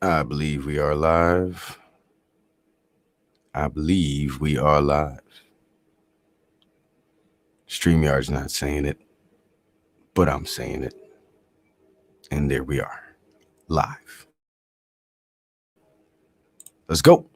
I believe we are live. I believe we are live. StreamYard's not saying it, but I'm saying it. And there we are, live. Let's go.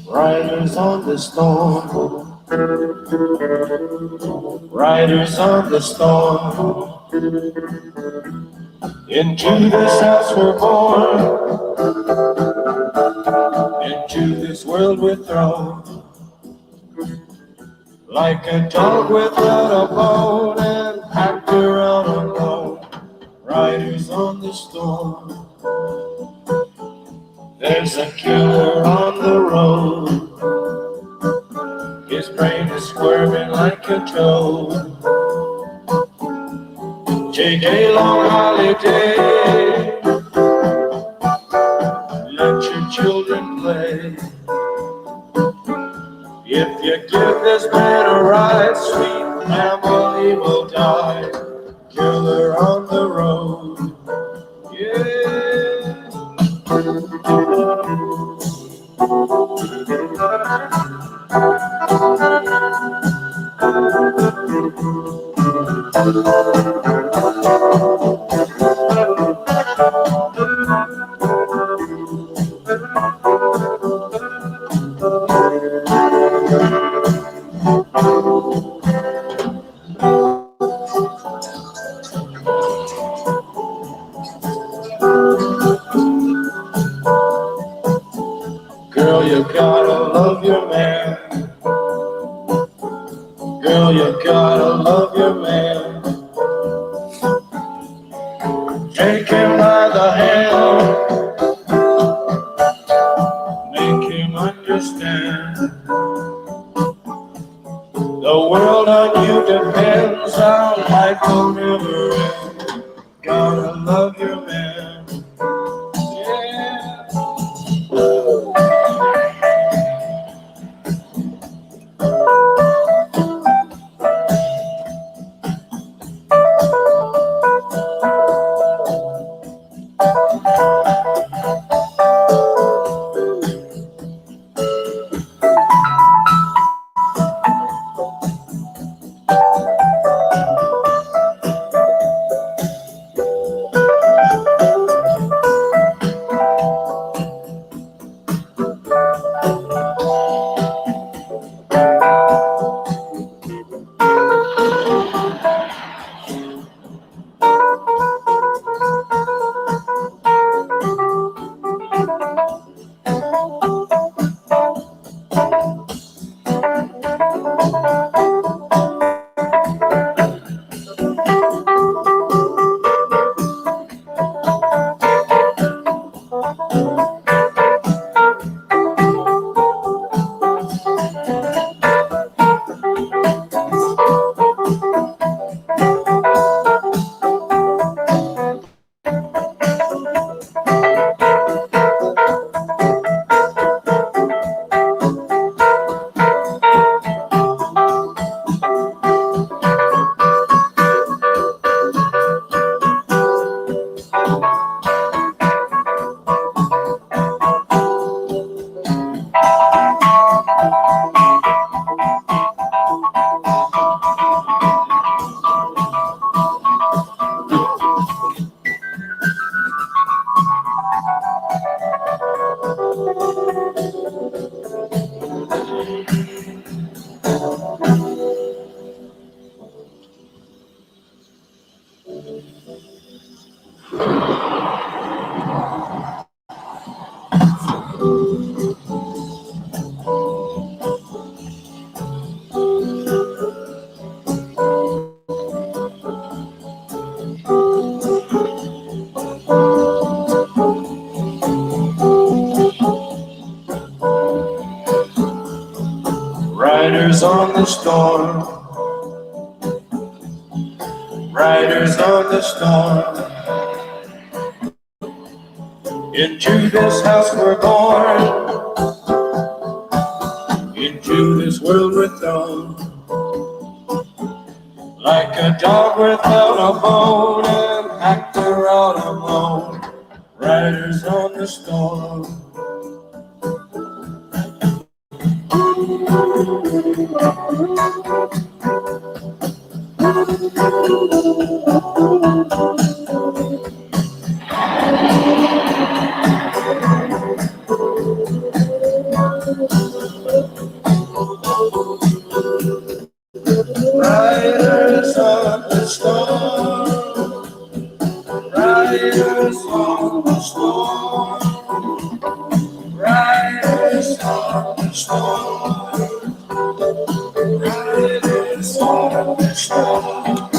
Riders on the storm, riders on the storm. Into this house we're born, into this world we're thrown. Like a dog without a bone and packed around alone. Riders on the storm. There's a killer on the road. His brain is squirming like a toad. Take a long holiday. Let your children play. If you give this man a ride, sweet family will die. Killer on the road. Yeah. Girl, you gotta love your man. Girl, you gotta love your man. Take him by the hand. Make him understand. The world on you depends. Our life will never end. Gotta love your man. Yeah. on the storm. Riders on the storm. Into this house we're born. Into this world we're thrown. Like a dog without a bone, an actor out alone. Riders on the storm. Riders on the storm. Riders on the storm. Riders on the storm. Riders on the storm.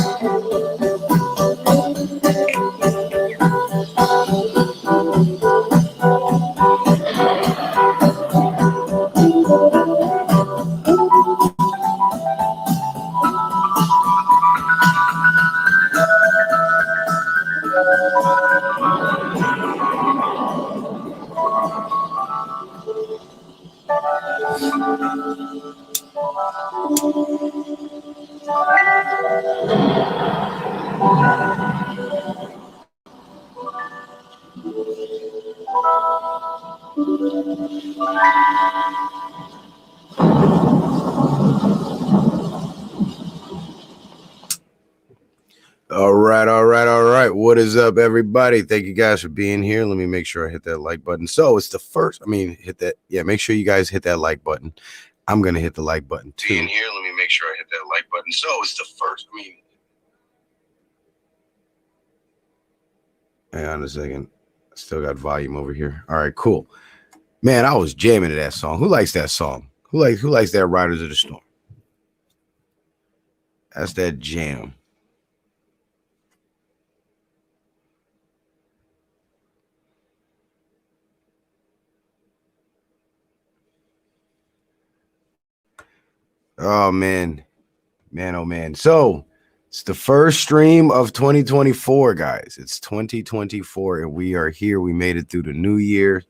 All right. What is up, everybody? Thank you guys for being here. Let me make sure I hit that like button. So it's the first, hit that. Yeah, make sure you guys hit that like button. I'm going to hit the like button too. Being here, let me make sure I hit that like button. So it's the first, hang on a second. I still got volume over here. All right, cool. Man, I was jamming to that song. Who likes that song? Who likes that Riders of the Storm? That's that jam. Oh, man. Man, oh, man. So it's the first stream of 2024, guys. It's 2024, and we are here. We made it through the new year.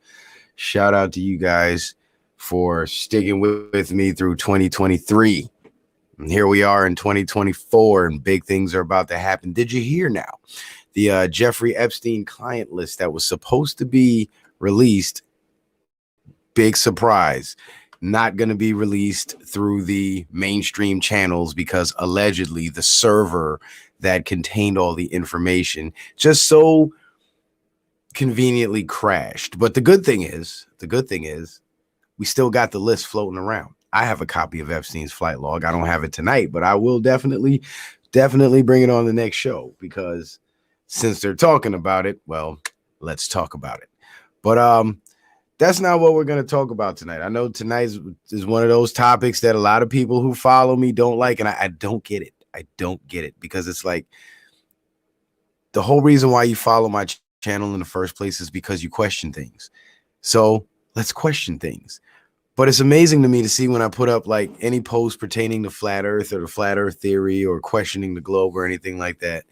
Shout out to you guys for sticking with me through 2023. And here we are in 2024, and big things are about to happen. Did you hear now? The Jeffrey Epstein client list that was supposed to be released, big surprise, not going to be released through the mainstream channels because allegedly the server that contained all the information just so conveniently crashed. But the good thing is we still got the list floating around. I have a copy of Epstein's flight log. I don't have it tonight, but I will definitely bring it on the next show, because since they're talking about it, well, let's talk about it. But that's not what we're going to talk about tonight. I know tonight is one of those topics that a lot of people who follow me don't like, and I don't get it. I don't get it, because it's like the whole reason why you follow my channel in the first place is because you question things. So let's question things. But it's amazing to me to see when I put up like any post pertaining to flat earth or the flat earth theory or questioning the globe or anything like that,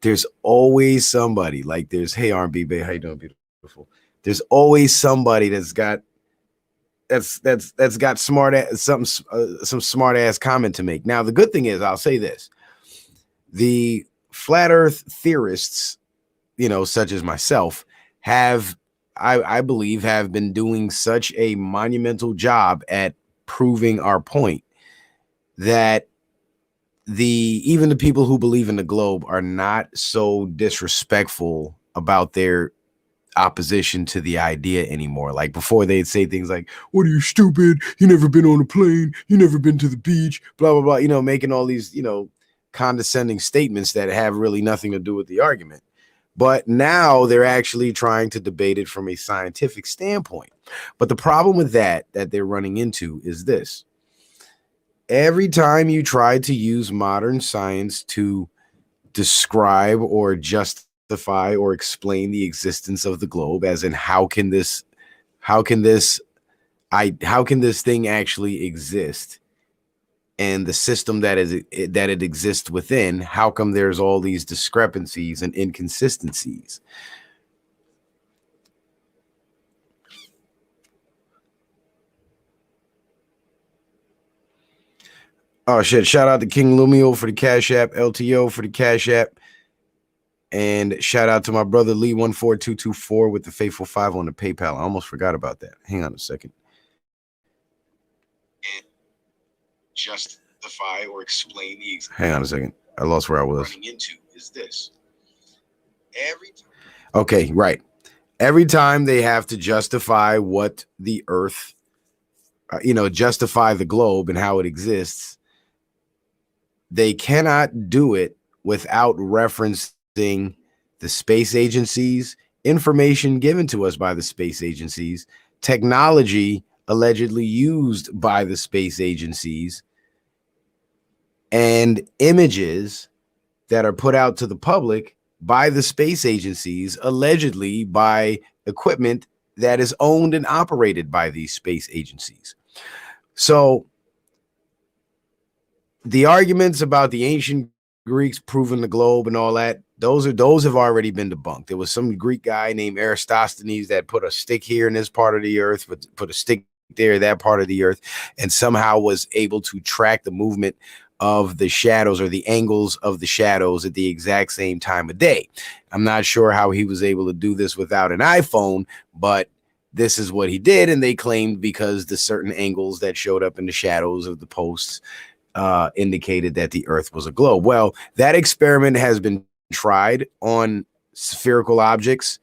there's always somebody like hey R&B babe, how you doing, beautiful? There's always somebody that's got smart ass, some smart ass comment to make. Now the good thing is, I'll say this: the flat earth theorists, such as myself, I believe have been doing such a monumental job at proving our point that even the people who believe in the globe are not so disrespectful about their opposition to the idea anymore. Like before, they'd say things like, "What are you, stupid? You never been on a plane, you never been to the beach," blah blah blah, making all these condescending statements that have really nothing to do with the argument. But now they're actually trying to debate it from a scientific standpoint. But the problem with that they're running into is this: every time you try to use modern science to describe or justify or explain the existence of the globe, as in how can this thing actually exist, and the system that it exists within, how come there's all these discrepancies and inconsistencies? Oh shit, shout out to King Lumio for the Cash App, LTO for the Cash App, and shout out to my brother Lee 14224 with the faithful 5 on the PayPal. I almost forgot about that. Hang on a second. And justify or explain the hang on a second. I lost where I was. Running into is this. Okay, right. Every time they have to justify what the earth, justify the globe and how it exists, they cannot do it without referencing the space agencies, information given to us by the space agencies, technology allegedly used by the space agencies, and images that are put out to the public by the space agencies, allegedly by equipment that is owned and operated by these space agencies. So the arguments about the ancient Greeks proving the globe and all that, those have already been debunked. There was some Greek guy named Eratosthenes that put a stick here in this part of the earth, put a stick there, that part of the earth, and somehow was able to track the movement of the shadows or the angles of the shadows at the exact same time of day. I'm not sure how he was able to do this without an iPhone, but this is what he did. And they claimed because the certain angles that showed up in the shadows of the posts indicated that the earth was a globe. Well, that experiment has been tried on spherical objects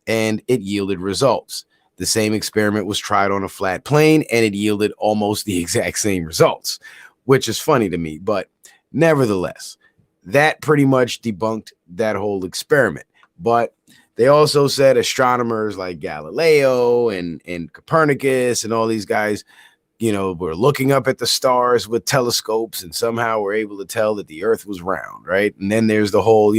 and it yielded results. The same experiment was tried on a flat plane and it yielded almost the exact same results, which is funny to me. But nevertheless, that pretty much debunked that whole experiment. But they also said astronomers like Galileo and Copernicus and all these guys, we're looking up at the stars with telescopes and somehow we're able to tell that the earth was round, right? And then there's the whole,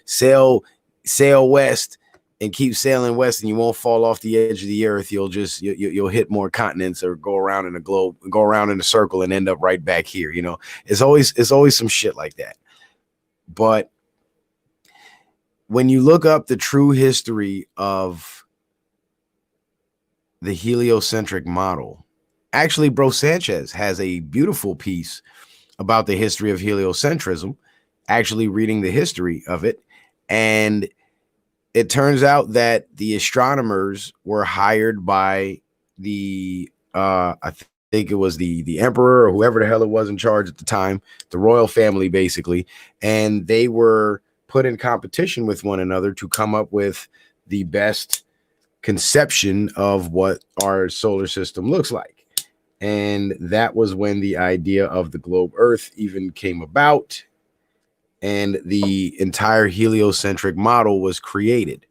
sail west and keep sailing west and you won't fall off the edge of the earth. You'll hit more continents or go around in a globe, go around in a circle and end up right back here. It's always some shit like that. But when you look up the true history of the heliocentric model, actually, Bro Sanchez has a beautiful piece about the history of heliocentrism, actually reading the history of it. And it turns out that the astronomers were hired by the, I think it was the emperor or whoever the hell it was in charge at the time, the royal family, basically. And they were put in competition with one another to come up with the best conception of what our solar system looks like. And that was when the idea of the globe Earth even came about. And the entire heliocentric model was created.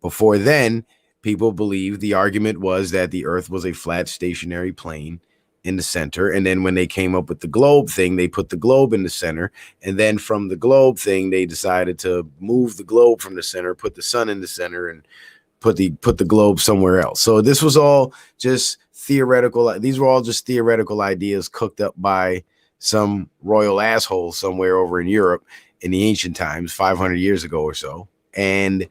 Before then, people believed the argument was that the Earth was a flat stationary plane in the center. And then when they came up with the globe thing, they put the globe in the center. And then from the globe thing, they decided to move the globe from the center, put the sun in the center, and put the globe somewhere else. So this was all just theoretical. These were all just theoretical ideas cooked up by some royal asshole somewhere over in Europe in the ancient times, 500 years ago or so. And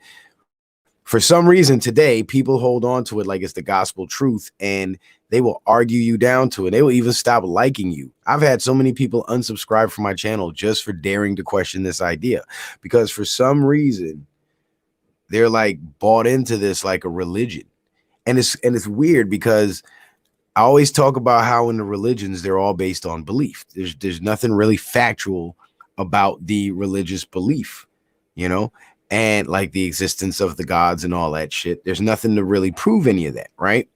for some reason today, people hold on to it like it's the gospel truth, and they will argue you down to it. They will even stop liking you. I've had so many people unsubscribe from my channel just for daring to question this idea, because for some reason they're like bought into this like a religion. And it's weird because I always talk about how in the religions, they're all based on belief. There's nothing really factual about the religious belief, and like the existence of the gods and all that shit. There's nothing to really prove any of that, right?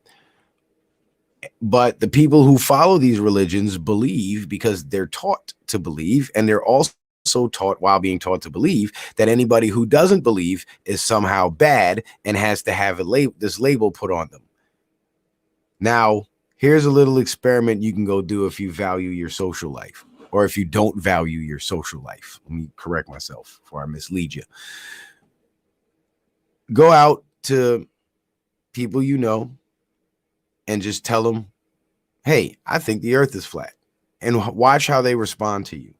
But the people who follow these religions believe because they're taught to believe, and they're also taught while being taught to believe that anybody who doesn't believe is somehow bad and has to have this label put on them. Now, here's a little experiment you can go do if you value your social life, or if you don't value your social life. Let me correct myself before I mislead you. Go out to people and just tell them, hey, I think the earth is flat. and watch how they respond to you.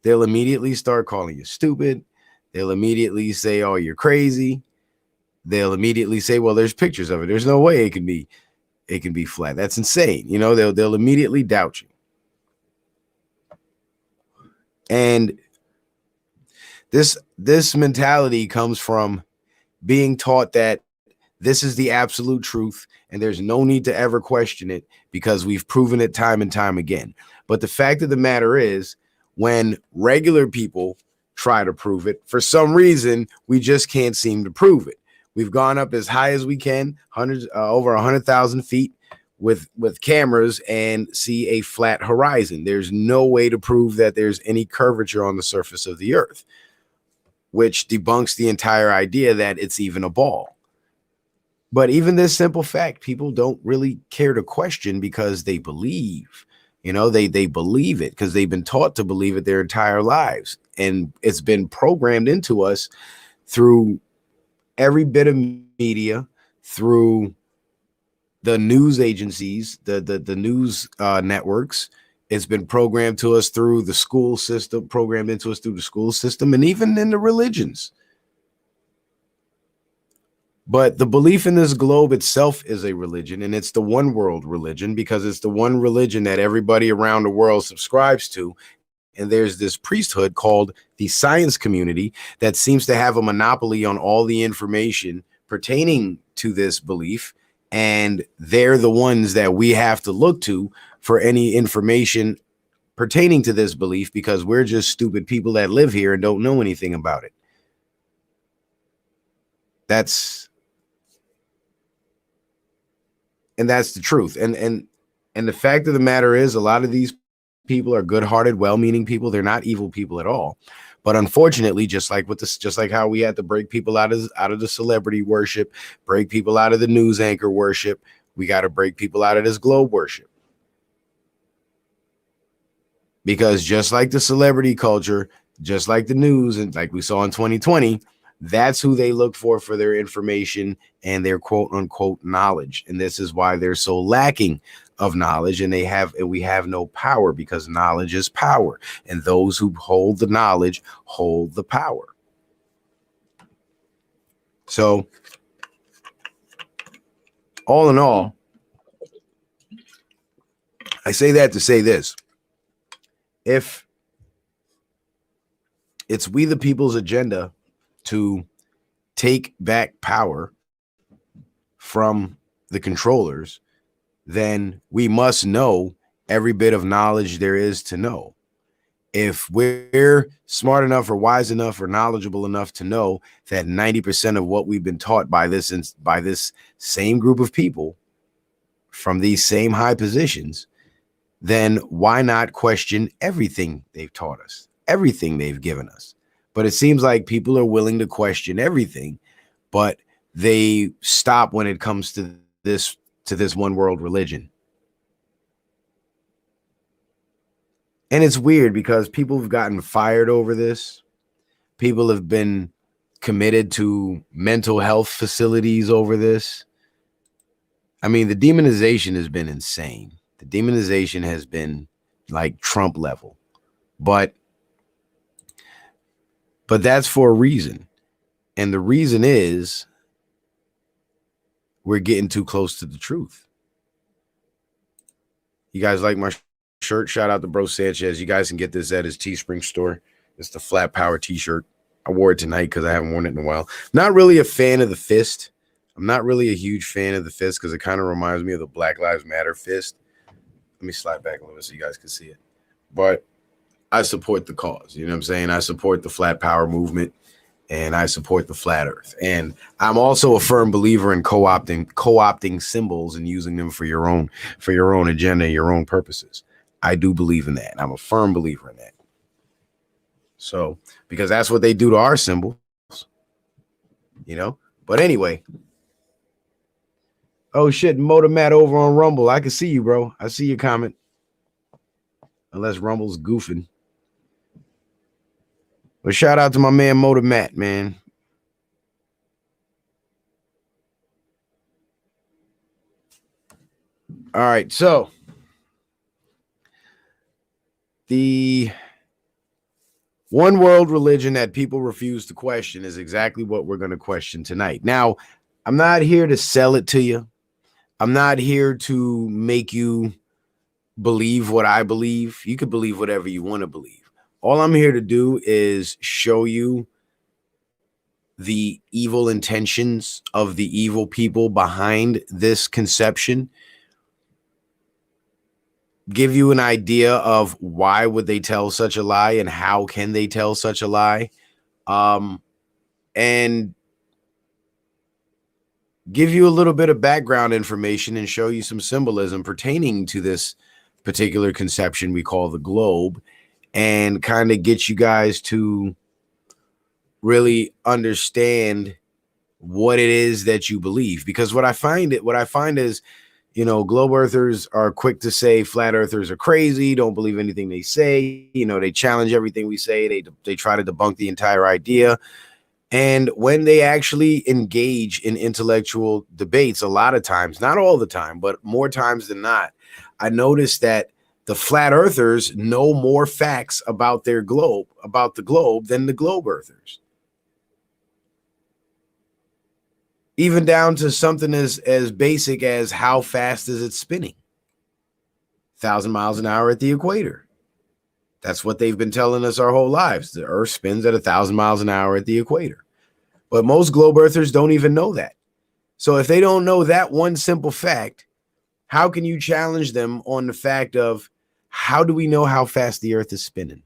They'll immediately start calling you stupid. They'll immediately say, oh, you're crazy. They'll immediately say, well, there's pictures of it. There's no way it can be flat. That's insane. You know, they'll immediately doubt you. And this mentality comes from being taught that this is the absolute truth and there's no need to ever question it because we've proven it time and time again. But the fact of the matter is, when regular people try to prove it, for some reason, we just can't seem to prove it. We've gone up as high as we can, over 100,000 feet with cameras, and see a flat horizon. There's no way to prove that there's any curvature on the surface of the earth, which debunks the entire idea that it's even a ball. But even this simple fact, people don't really care to question because they believe, you know, they believe it because they've been taught to believe it their entire lives. And it's been programmed into us through every bit of media, through the news agencies, the news networks. It's been programmed to us through the school system, programmed into us through the school system, and even in the religions. But the belief in this globe itself is a religion, and it's the one world religion because it's the one religion that everybody around the world subscribes to. And there's this priesthood called the science community that seems to have a monopoly on all the information pertaining to this belief. And they're the ones that we have to look to for any information pertaining to this belief because we're just stupid people that live here and don't know anything about it. That's the truth. And the fact of the matter is, a lot of these people are good-hearted, well-meaning people. They're not evil people at all. But unfortunately, just like how we had to break people out of the celebrity worship, break people out of the news anchor worship, we got to break people out of this globe worship. Because just like the celebrity culture, just like the news, and like we saw in 2020, that's who they look for their information and their quote unquote knowledge. And this is why they're so lacking of knowledge, and we have no power because knowledge is power. And those who hold the knowledge hold the power. So all in all, I say that to say this. If it's we the people's agenda to take back power from the controllers, then we must know every bit of knowledge there is to know. If we're smart enough or wise enough or knowledgeable enough to know that 90% of what we've been taught by this same group of people from these same high positions, then why not question everything they've taught us, everything they've given us? But it seems like people are willing to question everything, but they stop when it comes to this one world religion. And it's weird because people have gotten fired over this. People have been committed to mental health facilities over this. I mean, the demonization has been insane. The demonization has been like Trump level. But that's for a reason. And the reason is we're getting too close to the truth. You guys like my shirt? Shout out to Bro Sanchez. You guys can get this at his Teespring store. It's the Flat Power t-shirt. I wore it tonight because I haven't worn it in a while. Not really a fan of the fist. I'm not really a huge fan of the fist because it kind of reminds me of the Black Lives Matter fist. Let me slide back a little bit so you guys can see it. But I support the cause. You know what I'm saying? I support the Flat Power movement, and I support the flat earth. And I'm also a firm believer in co-opting symbols and using them for your own agenda, your own purposes. I do believe in that. I'm a firm believer in that. So, because that's what they do to our symbols, you know? But anyway. Oh shit, Motomat over on Rumble. I can see you, bro. I see your comment. Unless Rumble's goofing. But shout out to my man Motomat, man. All right, so The one world religion that people refuse to question is exactly what we're going to question tonight. Now, I'm not here to sell it to you. I'm not here to make you believe what I believe. You can believe whatever you want to believe. All I'm here to do is show you the evil intentions of the evil people behind this conception, give you an idea of why would they tell such a lie and how can they tell such a lie, and give you a little bit of background information and show you some symbolism pertaining to this particular conception we call the globe, and kind of get you guys to really understand what it is that you believe. Because what I find is, you know, globe earthers are quick to say flat earthers are crazy, don't believe anything they say. You know, they challenge everything we say. They try to debunk the entire idea. And when they actually engage in intellectual debates, a lot of times, not all the time, but more times than not, I notice that the flat earthers know more facts about the globe than the globe earthers. Even down to something as basic as how fast is it spinning? 1,000 miles an hour at the equator. That's what they've been telling us our whole lives. The Earth spins at 1,000 miles an hour at the equator. But most globe earthers don't even know that. So if they don't know that one simple fact, how can you challenge them on the fact of how do we know how fast the Earth is spinning?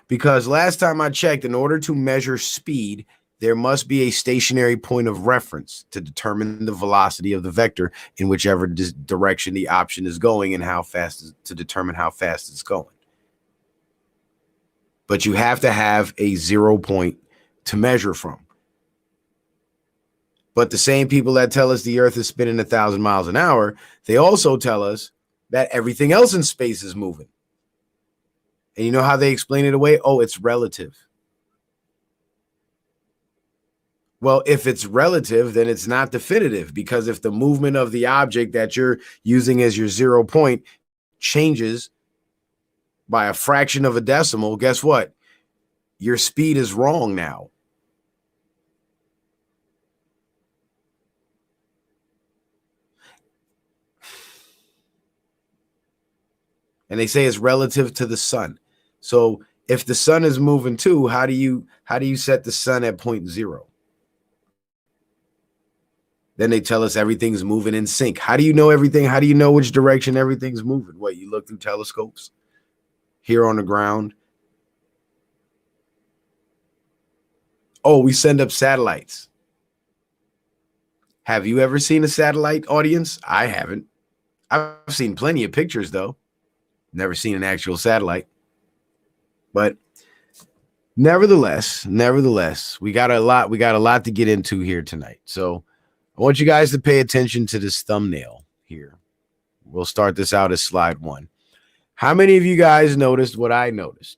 Because last time I checked, in order to measure speed, there must be a stationary point of reference to determine the velocity of the vector in whichever direction the option is going, and how fast to determine how fast it's going. But you have to have a 0 point to measure from. But the same people that tell us the Earth is spinning 1,000 miles an hour, they also tell us that everything else in space is moving. And you know how they explain it away? Oh, it's relative. Well, if it's relative, then it's not definitive, because if the movement of the object that you're using as your 0 point changes by a fraction of a decimal, guess what? Your speed is wrong now. And they say it's relative to the sun. So if the sun is moving too, how do you set the sun at 0.0? Then they tell us everything's moving in sync. How do you know everything? How do you know which direction everything's moving? What, you look through telescopes here on the ground? Oh, we send up satellites. Have you ever seen a satellite, audience? I haven't. I've seen plenty of pictures, though. Never seen an actual satellite. But nevertheless, we got a lot to get into here tonight. So I want you guys to pay attention to this thumbnail here. We'll start this out as slide 1. How many of you guys noticed what I noticed?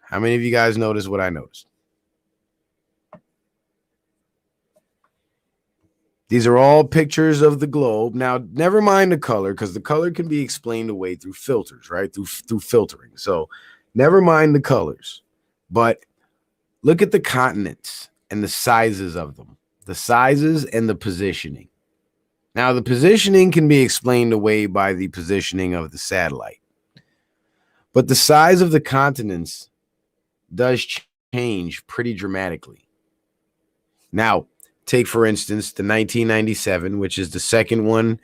How many of you guys noticed what I noticed? These are all pictures of the globe. Now, never mind the color, because the color can be explained away through filters, right? Through filtering. So never mind the colors. But look at the continents and the sizes of them. The sizes and the positioning. Now, the positioning can be explained away by the positioning of the satellite. But the size of the continents does change pretty dramatically. Now, take, for instance, the 1997, which is the second one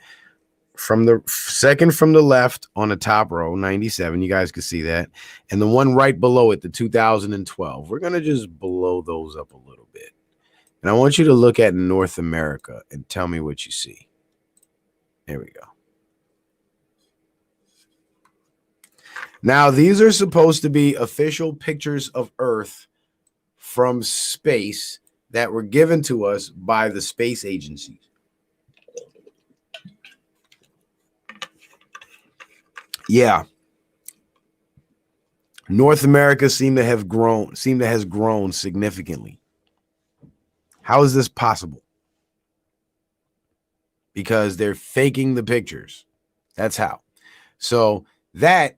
from the left on the top row, 97. You guys can see that. And the one right below it, the 2012. We're going to just blow those up a little bit. And I want you to look at North America and tell me what you see. There we go. Now, these are supposed to be official pictures of Earth from space that were given to us by the space agencies. Yeah. North America seems to have grown significantly. How is this possible? Because they're faking the pictures. That's how. So That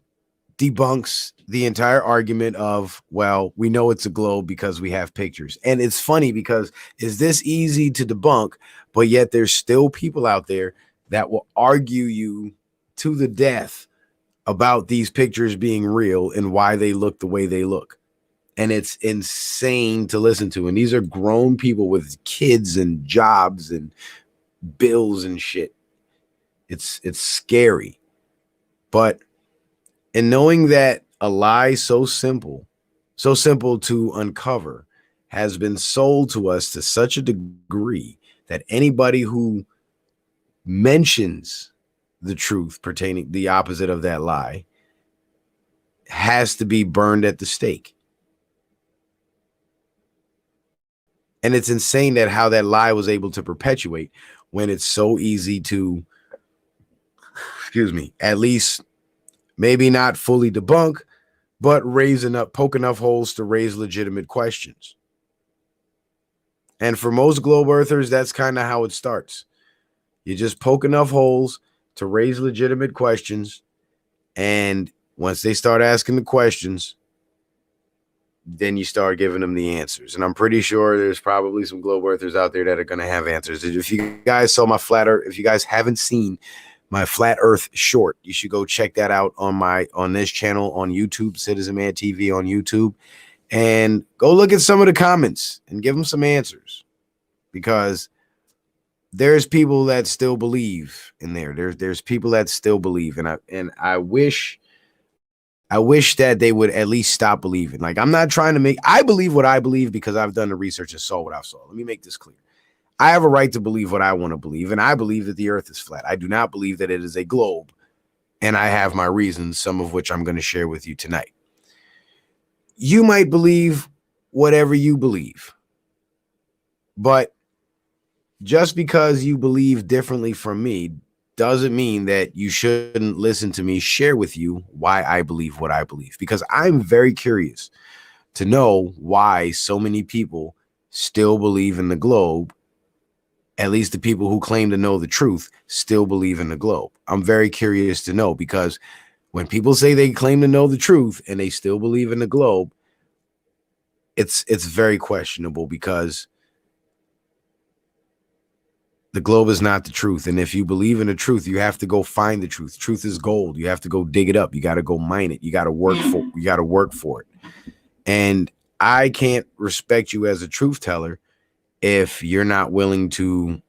debunks the entire argument of, well, we know it's a globe because we have pictures. And it's funny because it's this easy to debunk, but yet there's still people out there that will argue you to the death about these pictures being real and why they look the way they look. And it's insane to listen to. And these are grown people with kids and jobs and bills and shit. It's scary. But in knowing that a lie so simple to uncover, has been sold to us to such a degree that anybody who mentions the truth pertaining the opposite of that lie has to be burned at the stake. And it's insane that how that lie was able to perpetuate when it's so easy to, at least maybe not fully debunk, but poke enough holes to raise legitimate questions. And for most globe earthers, that's kind of how it starts. You just poke enough holes to raise legitimate questions. And once they start asking the questions, then you start giving them the answers. And I'm pretty sure there's probably some globe earthers out there that are going to have answers. If you guys saw my flat earth, if you guys haven't seen my flat earth short, you should go check that out on this channel on YouTube, Citizen Man TV on YouTube, and go look at some of the comments and give them some answers, because there's people that still believe in there. There's people that still believe. And I wish that they would at least stop believing. Like, I'm not trying to I believe what I believe because I've done the research and saw what I saw. Let me make this clear. I have a right to believe what I want to believe, and I believe that the earth is flat. I do not believe that it is a globe, and I have my reasons, some of which I'm going to share with you tonight. You might believe whatever you believe, but just because you believe differently from me doesn't mean that you shouldn't listen to me share with you why I believe what I believe, because I'm very curious to know why so many people still believe in the globe. At least the people who claim to know the truth still believe in the globe. I'm very curious to know, because when people say they claim to know the truth and they still believe in the globe, it's very questionable, because the globe is not the truth. And if you believe in the truth, you have to go find the truth. Truth is gold. You have to go dig it up. You got to go mine it. You got to work for it. And I can't respect you as a truth teller if you're not willing to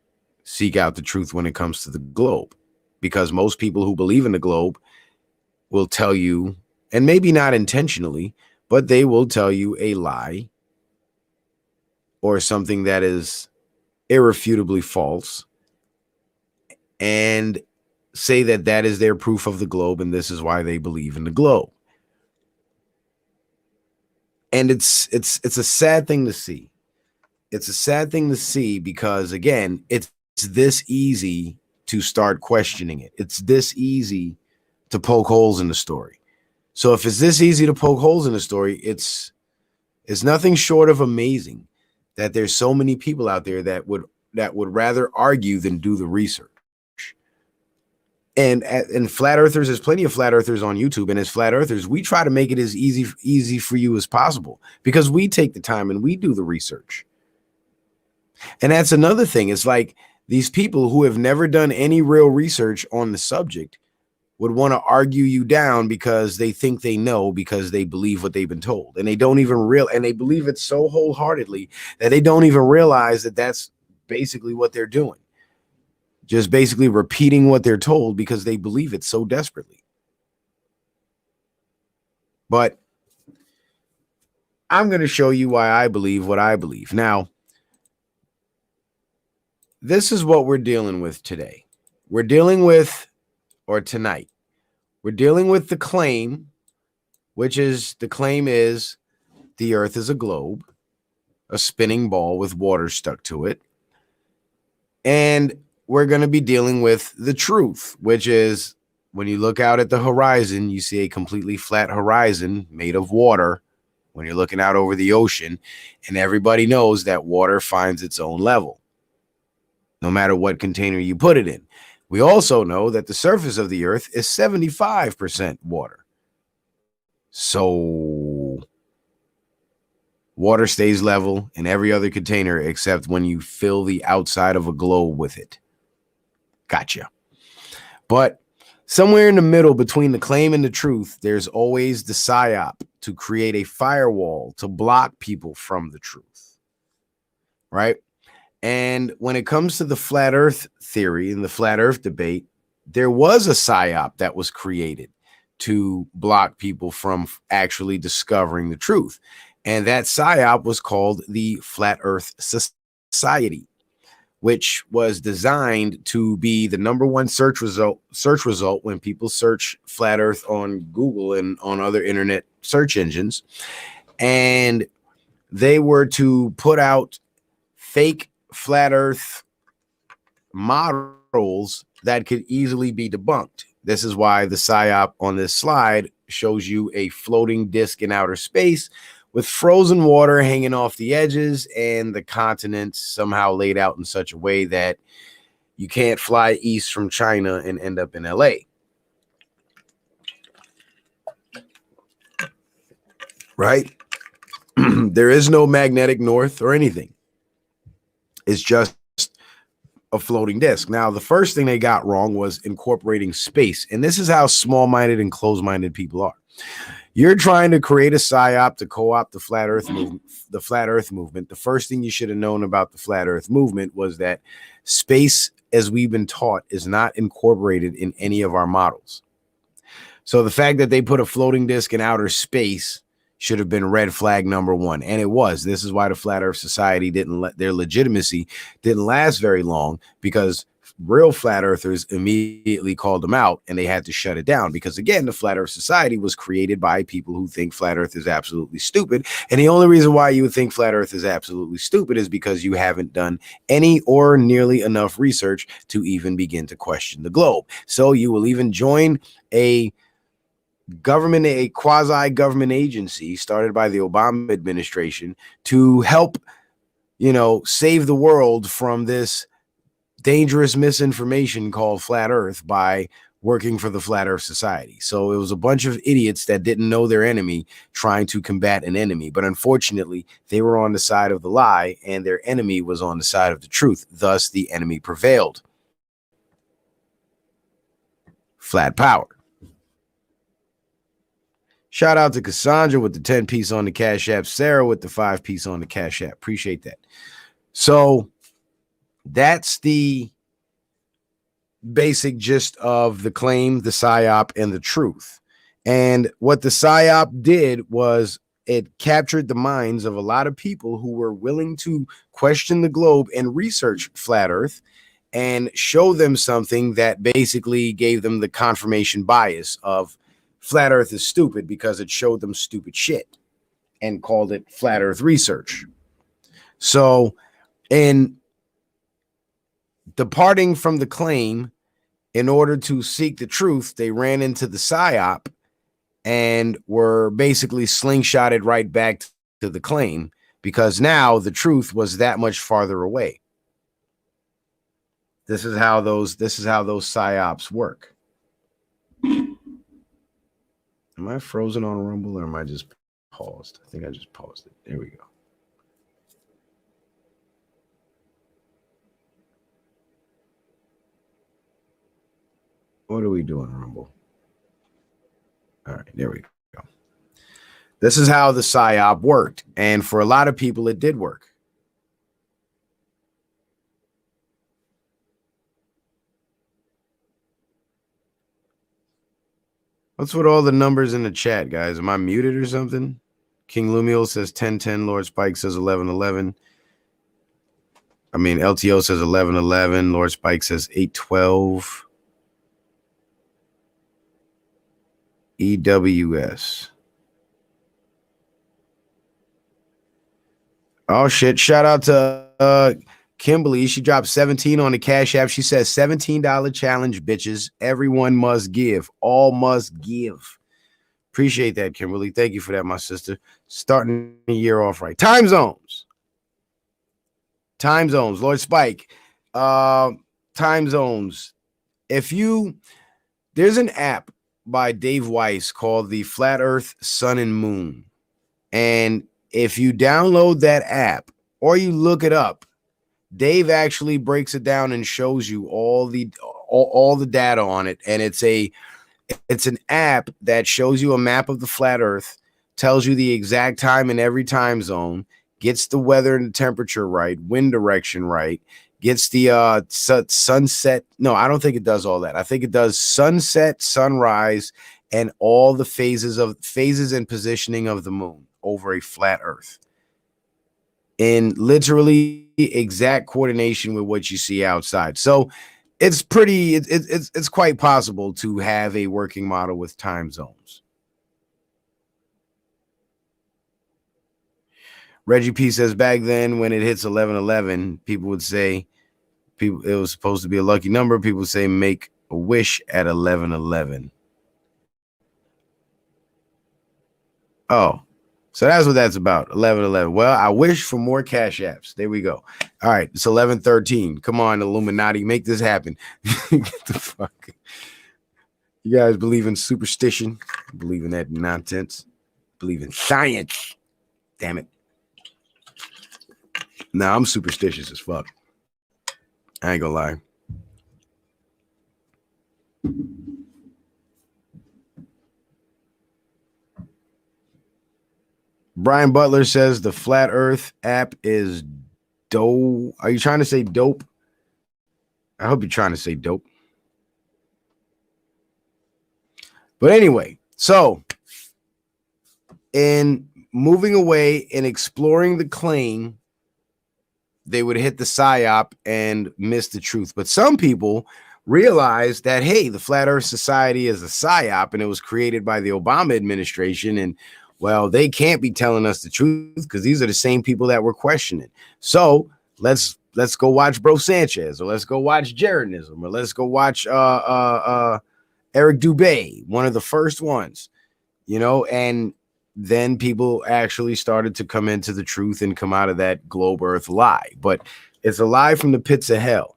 seek out the truth when it comes to the globe, because most people who believe in the globe will tell you, and maybe not intentionally, but they will tell you a lie or something that is irrefutably false and say that that is their proof of the globe, and this is why they believe in the globe. And it's a sad thing to see. It's a sad thing to see, because again, it's this easy to start questioning it. It's this easy to poke holes in the story. So if it's this easy to poke holes in the story, it's nothing short of amazing that there's so many people out there that would rather argue than do the research. And flat earthers, there's plenty of flat earthers on YouTube, and as flat earthers, we try to make it as easy for you as possible, because we take the time and we do the research. And that's another thing. It's like these people who have never done any real research on the subject would want to argue you down because they think they know, because they believe what they've been told. And they don't even and they believe it so wholeheartedly that they don't even realize that that's basically what they're doing. Just basically repeating what they're told because they believe it so desperately. But I'm going to show you why I believe what I believe. Now, this is what we're dealing with today. Tonight, we're dealing with the claim, the claim is the earth is a globe, a spinning ball with water stuck to it. And we're going to be dealing with the truth, which is when you look out at the horizon, you see a completely flat horizon made of water when you're looking out over the ocean. And everybody knows that water finds its own level, no matter what container you put it in. We also know that the surface of the earth is 75% water. So water stays level in every other container except when you fill the outside of a globe with it. Gotcha. But somewhere in the middle between the claim and the truth, there's always the psyop to create a firewall to block people from the truth. Right? And when it comes to the flat earth theory and the flat earth debate, there was a psyop that was created to block people from actually discovering the truth. And that psyop was called the Flat Earth Society, which was designed to be the #1 search result when people search flat earth on Google and on other internet search engines. And they were to put out fake flat earth models that could easily be debunked. This is why the psyop on this slide shows you a floating disc in outer space with frozen water hanging off the edges and the continents somehow laid out in such a way that you can't fly east from China and end up in LA. Right? There is no magnetic north or anything. It's just a floating disc. Now, the first thing they got wrong was incorporating space. And this is how small-minded and closed-minded people are. You're trying to create a psyop to co-opt the flat earth movement. The first thing you should have known about the flat earth movement was that space, as we've been taught, is not incorporated in any of our models. So the fact that they put a floating disc in outer space should have been red flag #1. And it was. This is why the Flat Earth Society their legitimacy didn't last very long, because real flat earthers immediately called them out and they had to shut it down. Because again, the Flat Earth Society was created by people who think flat earth is absolutely stupid. And the only reason why you would think flat earth is absolutely stupid is because you haven't done any or nearly enough research to even begin to question the globe. So you will even join a quasi-government agency started by the Obama administration to help, save the world from this dangerous misinformation called flat earth by working for the Flat Earth Society. So it was a bunch of idiots that didn't know their enemy trying to combat an enemy. But unfortunately, they were on the side of the lie and their enemy was on the side of the truth. Thus, the enemy prevailed. Flat power. Shout out to Cassandra with the 10-piece on the Cash App. Sarah with the 5-piece on the Cash App. Appreciate that. So that's the basic gist of the claim, the psyop, and the truth. And what the psyop did was it captured the minds of a lot of people who were willing to question the globe and research flat earth and show them something that basically gave them the confirmation bias of flat earth is stupid, because it showed them stupid shit and called it flat earth research. So in departing from the claim in order to seek the truth, they ran into the psyop and were basically slingshotted right back to the claim, because now the truth was that much farther away. This is how those psyops work. Am I frozen on Rumble or am I just paused? I think I just paused it. There we go. What are we doing, Rumble? All right, there we go. This is how the psyop worked. And for a lot of people, it did work. What's with all the numbers in the chat, guys? Am I muted or something? King Lumiel says 1010. Lord Spike says 1111. I mean, LTO says 1111. Lord Spike says 812. EWS. Oh, shit. Shout out to Kimberly. She dropped 17 on the Cash App. She says $17 challenge, bitches. Everyone must give. All must give. Appreciate that, Kimberly. Thank you for that, my sister. Starting the year off right. Time zones. Lord Spike. Time zones. there's an app by Dave Weiss called the Flat Earth Sun and Moon. And if you download that app or you look it up, Dave actually breaks it down and shows you all the data on it. And it's an app that shows you a map of the flat earth, tells you the exact time in every time zone, gets the weather and the temperature right, wind direction right, gets the sunset. No, I don't think it does all that. I think it does sunset, sunrise, and all the phases and positioning of the moon over a flat earth in literally exact coordination with what you see outside. So it's quite possible to have a working model with time zones. Reggie P says back then when it hits 11:11, people would say it was supposed to be a lucky number. People would say make a wish at 11:11. Oh, so that's what that's about. 11:11. Well, I wish for more cash apps. There we go. All right, it's 11:13. Come on, Illuminati, make this happen. Get the fuck. You guys believe in superstition? Believe in that nonsense? Believe in science? Damn it. Nah, I'm superstitious as fuck. I ain't gonna lie. Brian Butler says the Flat Earth app is dope. Are you trying to say dope? I hope you're trying to say dope. But anyway, so in moving away and exploring the claim, they would hit the psyop and miss the truth. But some people realize that, hey, the Flat Earth Society is a psyop and it was created by the Obama administration. And well, they can't be telling us the truth because these are the same people that we're questioning. So let's go watch Bro Sanchez, or let's go watch Jaredism, or let's go watch Eric Dubé, one of the first ones, and then people actually started to come into the truth and come out of that globe earth lie. But it's a lie from the pits of hell.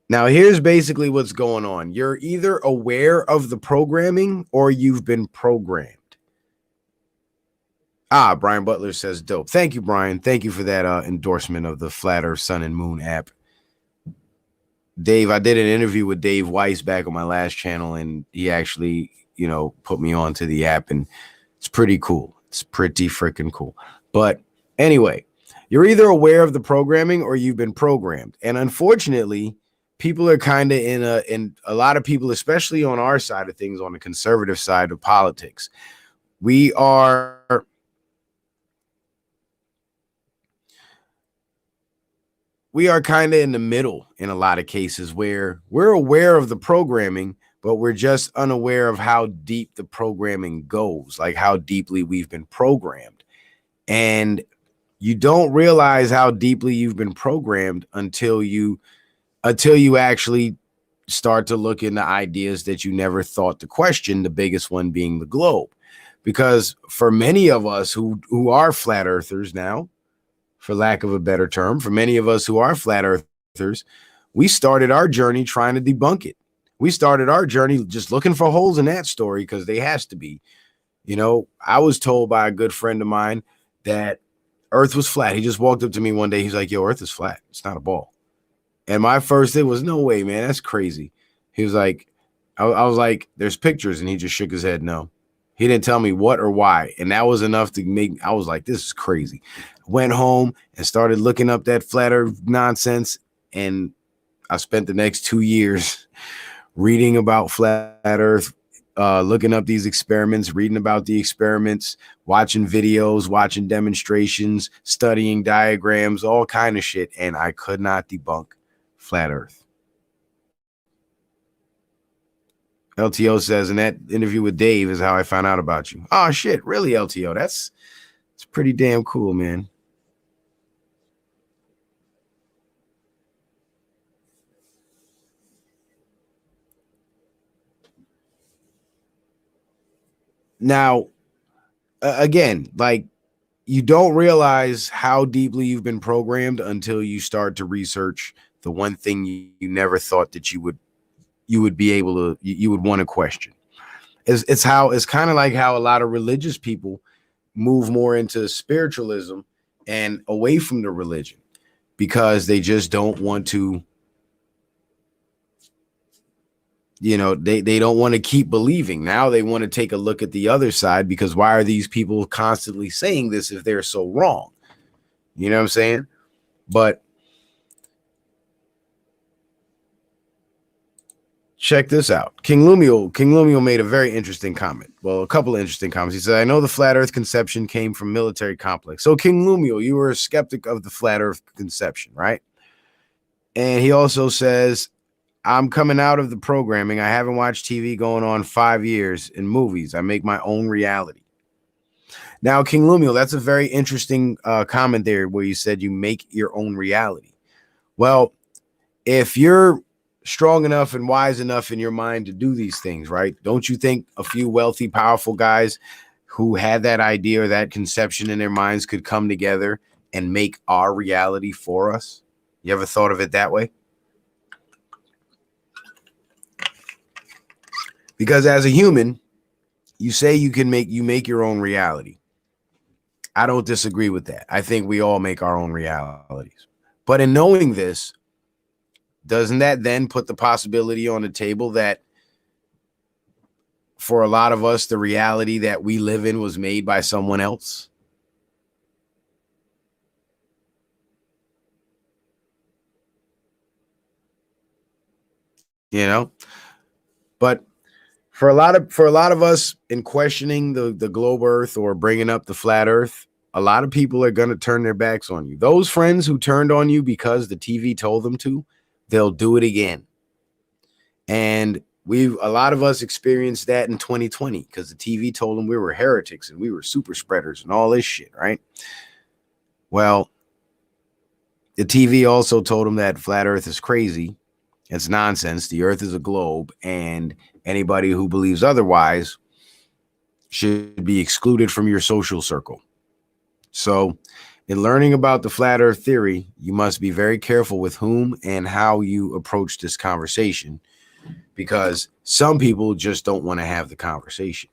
Now, here's basically what's going on. You're either aware of the programming or you've been programmed. Brian Butler says dope. Thank you, Brian. Thank you for that endorsement of the Flat Earth Sun and Moon app. Dave, I did an interview with Dave Weiss back on my last channel, and he actually, put me onto the app, and it's pretty cool. It's pretty freaking cool. But anyway, you're either aware of the programming or you've been programmed. And unfortunately, people are kind of in a lot of people, especially on our side of things, on the conservative side of politics, we are kind of in the middle in a lot of cases where we're aware of the programming, but we're just unaware of how deep the programming goes, like how deeply we've been programmed. And you don't realize how deeply you've been programmed until you actually start to look into ideas that you never thought to question, the biggest one being the globe. Because for many of us who are flat earthers now, for lack of a better term, for many of us who are flat earthers, we started our journey trying to debunk it. We started our journey just looking for holes in that story because they has to be. I was told by a good friend of mine that Earth was flat. He just walked up to me one day. He's like, yo, Earth is flat. It's not a ball. And my first thing was, no way, man. That's crazy. He was like, I was like, there's pictures. And he just shook his head. No. He didn't tell me what or why. And that was enough to make, I was like, this is crazy. Went home and started looking up that flat earth nonsense. And I spent the next 2 years reading about flat earth, looking up these experiments, reading about the experiments, watching videos, watching demonstrations, studying diagrams, all kind of shit. And I could not debunk flat earth. LTO says, in that interview with Dave is how I found out about you. Oh shit, really, LTO? It's pretty damn cool, man. Now, again, like, you don't realize how deeply you've been programmed until you start to research the one thing you never thought that you would be able to, you would want to question. It's kind of like how a lot of religious people move more into spiritualism and away from the religion because they just don't want to, they don't want to keep believing. Now they want to take a look at the other side, because why are these people constantly saying this if they're so wrong? You know what I'm saying? But check this out. King Lumio made a very interesting comment. Well, a couple of interesting comments. He said, I know the flat earth conception came from military complex. So King Lumio, you were a skeptic of the flat earth conception, right? And he also says, I'm coming out of the programming. I haven't watched TV going on 5 years in movies. I make my own reality. Now, King Lumio, that's a very interesting comment there where you said you make your own reality. Well, if you're strong enough and wise enough in your mind to do these things, right? Don't you think a few wealthy, powerful guys who had that idea or that conception in their minds could come together and make our reality for us? You ever thought of it that way? Because as a human, you say you make your own reality. I don't disagree with that. I think we all make our own realities. But in knowing this, doesn't that then put the possibility on the table that for a lot of us, the reality that we live in was made by someone else? But for a lot of us in questioning the globe earth or bringing up the flat earth, a lot of people are going to turn their backs on you. Those friends who turned on you because the TV told them to, they'll do it again. And a lot of us experienced that in 2020 because the TV told them we were heretics and we were super spreaders and all this shit, right? Well, the TV also told them that flat earth is crazy. It's nonsense. The earth is a globe, and anybody who believes otherwise should be excluded from your social circle. So in learning about the flat earth theory, you must be very careful with whom and how you approach this conversation, because some people just don't want to have the conversation.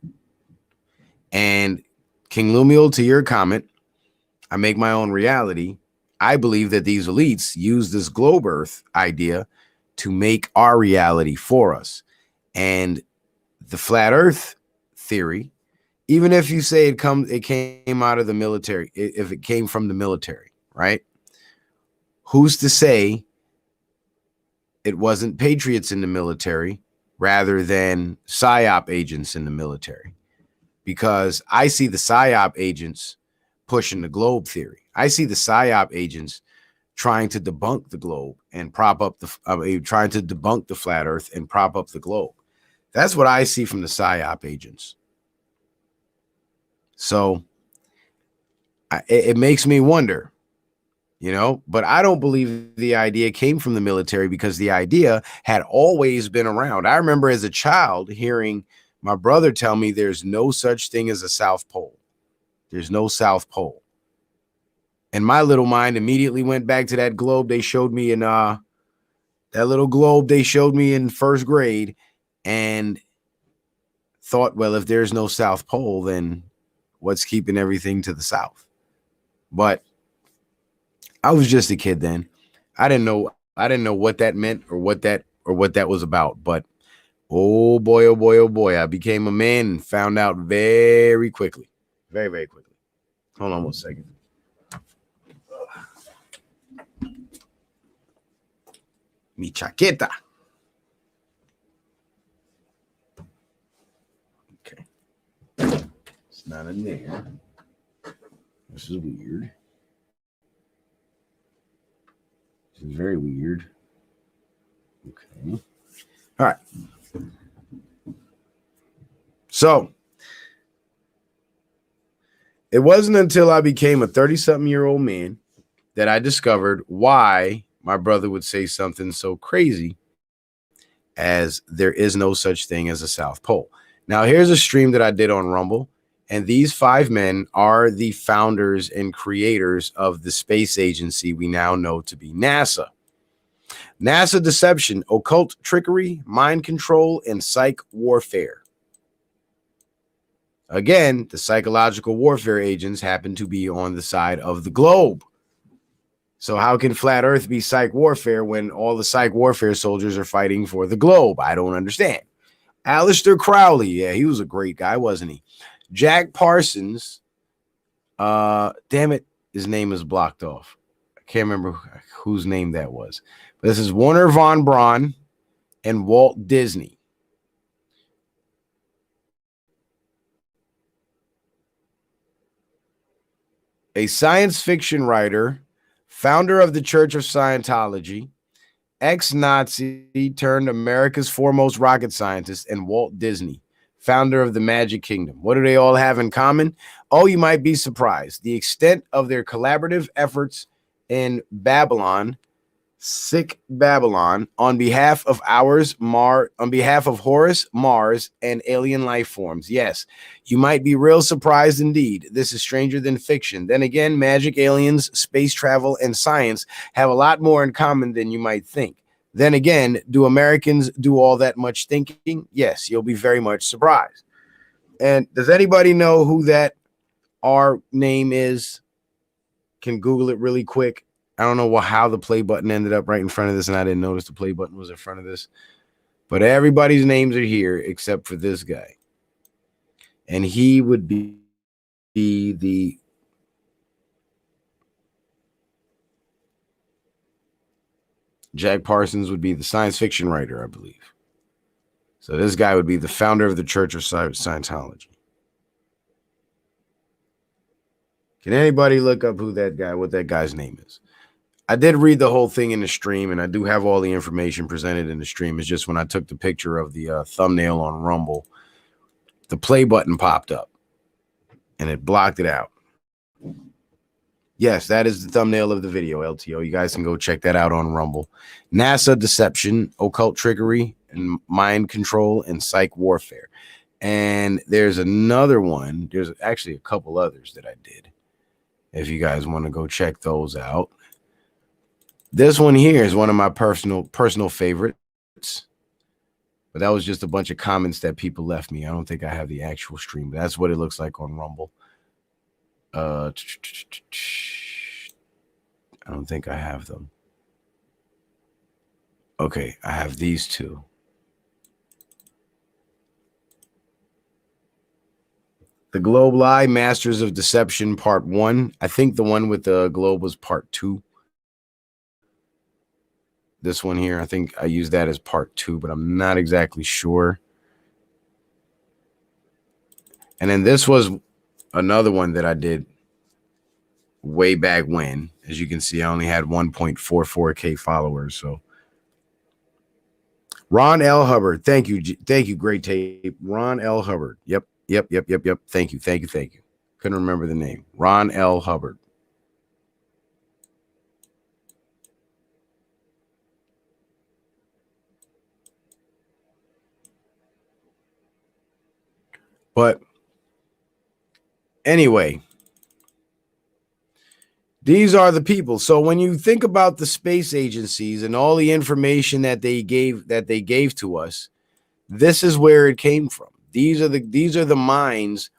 And King Lumiel, to your comment, I make my own reality. I believe that these elites use this globe earth idea to make our reality for us. And the flat earth theory, even if you say it came out of the military, if it came from the military, right? Who's to say it wasn't patriots in the military rather than PSYOP agents in the military? Because I see the PSYOP agents pushing the globe theory. I see the PSYOP agents trying to debunk the globe and trying to debunk the flat earth and prop up the globe. That's what I see from the PSYOP agents. So it makes me wonder, but I don't believe the idea came from the military, because the idea had always been around. I remember as a child hearing my brother tell me there's no such thing as a South Pole. There's no South Pole. And my little mind immediately went back to that globe they showed me in that little globe they showed me in first grade, and thought, well, if there's no South Pole, then what's keeping everything to the south? But I was just a kid then. I didn't know what that meant or what that was about. But oh boy, I became a man and found out very quickly. Very, very quickly. Hold on one second. Mi chaqueta. Okay. It's not in there. This is weird. This is very weird. Okay. All right. So it wasn't until I became a 30-something-year-old man that I discovered why my brother would say something so crazy as there is no such thing as a South Pole. Now, here's a stream that I did on Rumble, and these 5 men are the founders and creators of the space agency we now know to be NASA. NASA deception, occult trickery, mind control, and psych warfare. Again, the psychological warfare agents happen to be on the side of the globe. So how can flat earth be psych warfare when all the psych warfare soldiers are fighting for the globe? I don't understand. Aleister Crowley, yeah, he was a great guy, wasn't he? Jack Parsons, damn it, his name is blocked off. I can't remember whose name that was. But this is Werner von Braun and Walt Disney. A science fiction writer, founder of the Church of Scientology, ex-Nazi turned America's foremost rocket scientist, and Walt Disney, founder of the Magic Kingdom. What do they all have in common? Oh, you might be surprised. The extent of their collaborative efforts in Babylon, sick Babylon, on behalf of Horus, Mars, and alien life forms. Yes, you might be real surprised indeed. This is stranger than fiction. Then again, magic, aliens, space travel, and science have a lot more in common than you might think. Then again, do Americans do all that much thinking? Yes, you'll be very much surprised. And does anybody know who that R name is? Can Google it really quick. I don't know how the play button ended up right in front of this, and I didn't notice the play button was in front of this. But everybody's names are here except for this guy. And he would be the Jack Parsons would be the science fiction writer, I believe. So this guy would be the founder of the Church of Scientology. Can anybody look up what that guy's name is? I did read the whole thing in the stream, and I do have all the information presented in the stream. It's just when I took the picture of the thumbnail on Rumble, the play button popped up, and it blocked it out. Yes, that is the thumbnail of the video, LTO. You guys can go check that out on Rumble. NASA deception, occult trickery, and mind control, and psych warfare. And there's another one. There's actually a couple others that I did. If you guys want to go check those out. This one here is one of my personal favorites. But that was just a bunch of comments that people left me. I don't think I have the actual stream, but that's what it looks like on Rumble. I don't think I have them. Okay, I have these two. The Globe Lie, Masters of Deception, Part 1. I think the one with the globe was Part 2. This one here, I think I used that as Part 2, but I'm not exactly sure. And then this was another one that I did way back when. As you can see, I only had 1.44K followers. So Ron L. Hubbard, thank you, great tape. Ron L. Hubbard, yep. Thank you. Couldn't remember the name. Ron L. Hubbard. But anyway, these are the people. So when you think about the space agencies and all the information that they gave to us, this is where it came from. These are the minds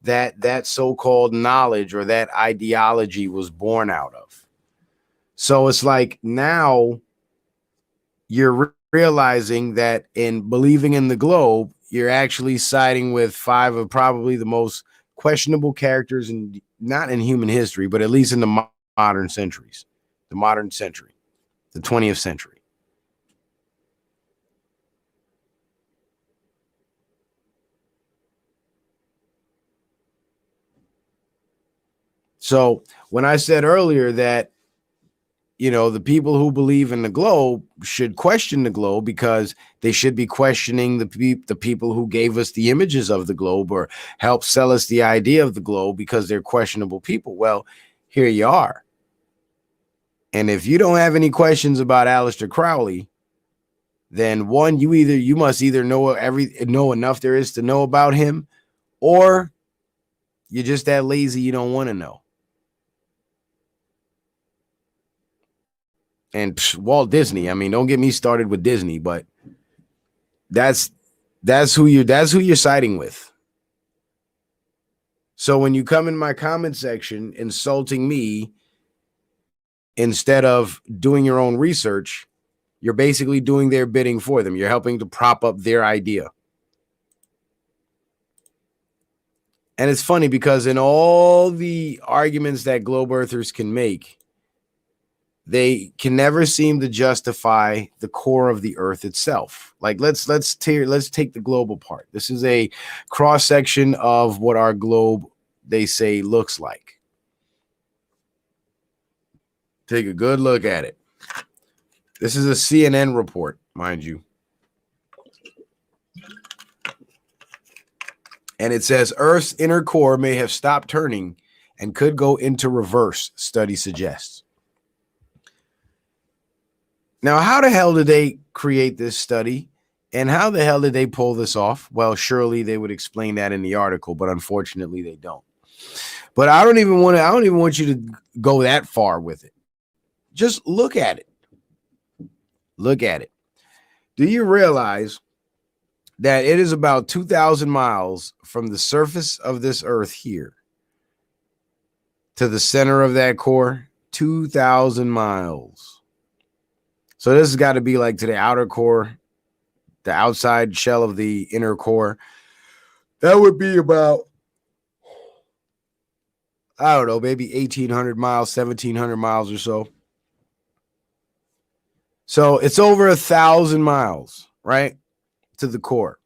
that so-called knowledge or that ideology was born out of. So it's like now you're realizing that in believing in the globe, you're actually siding with 5 of probably the most questionable characters not in human history, but at least in the modern centuries, the 20th century. So when I said earlier that, the people who believe in the globe should question the globe because they should be questioning the people who gave us the images of the globe or help sell us the idea of the globe because they're questionable people. Well, here you are. And if you don't have any questions about Aleister Crowley, then one, you must either know enough there is to know about him, or you're just that lazy you don't want to know. And Walt Disney. I mean, don't get me started with Disney, but that's who you're siding with. So when you come in my comment section insulting me instead of doing your own research, you're basically doing their bidding for them. You're helping to prop up their idea. And it's funny because in all the arguments that globe earthers can make, they can never seem to justify the core of the earth itself. Like let's take the globe apart. This is a cross section of what our globe, they say, looks like. Take a good look at it. This is a CNN report, mind you. And it says Earth's inner core may have stopped turning and could go into reverse, study suggests. Now, how the hell did they create this study? And how the hell did they pull this off? Well, surely they would explain that in the article, but unfortunately they don't. But I don't even want you to go that far with it. Just look at it. Look at it. Do you realize that it is about 2,000 miles from the surface of this earth here to the center of that core? 2,000 miles. So this has got to be like to the outer core, the outside shell of the inner core. That would be about, I don't know, maybe 1,800 miles, 1,700 miles or so. So it's over 1,000 miles, right, to the core.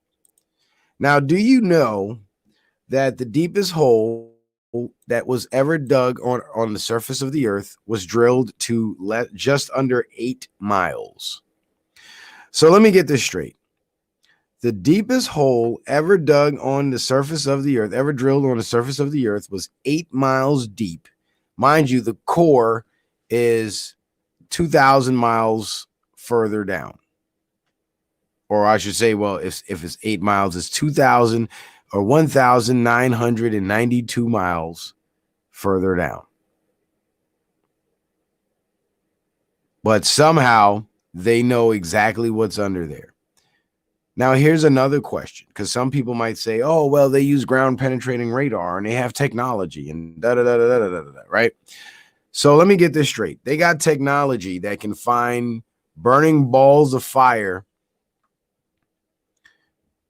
Now, do you know that the deepest hole that was ever dug on the surface of the earth was drilled to just under 8 miles? So let me get this straight. The deepest hole ever dug on the surface of the earth, ever drilled on the surface of the earth, was 8 miles deep. Mind you, the core is 2,000 miles further down. Or I should say, well, if it's 8 miles, it's 2,000 or 1,992 miles further down. But somehow they know exactly what's under there. Now, here's another question, because some people might say, oh, well, they use ground penetrating radar and they have technology and right? So let me get this straight. They got technology that can find burning balls of fire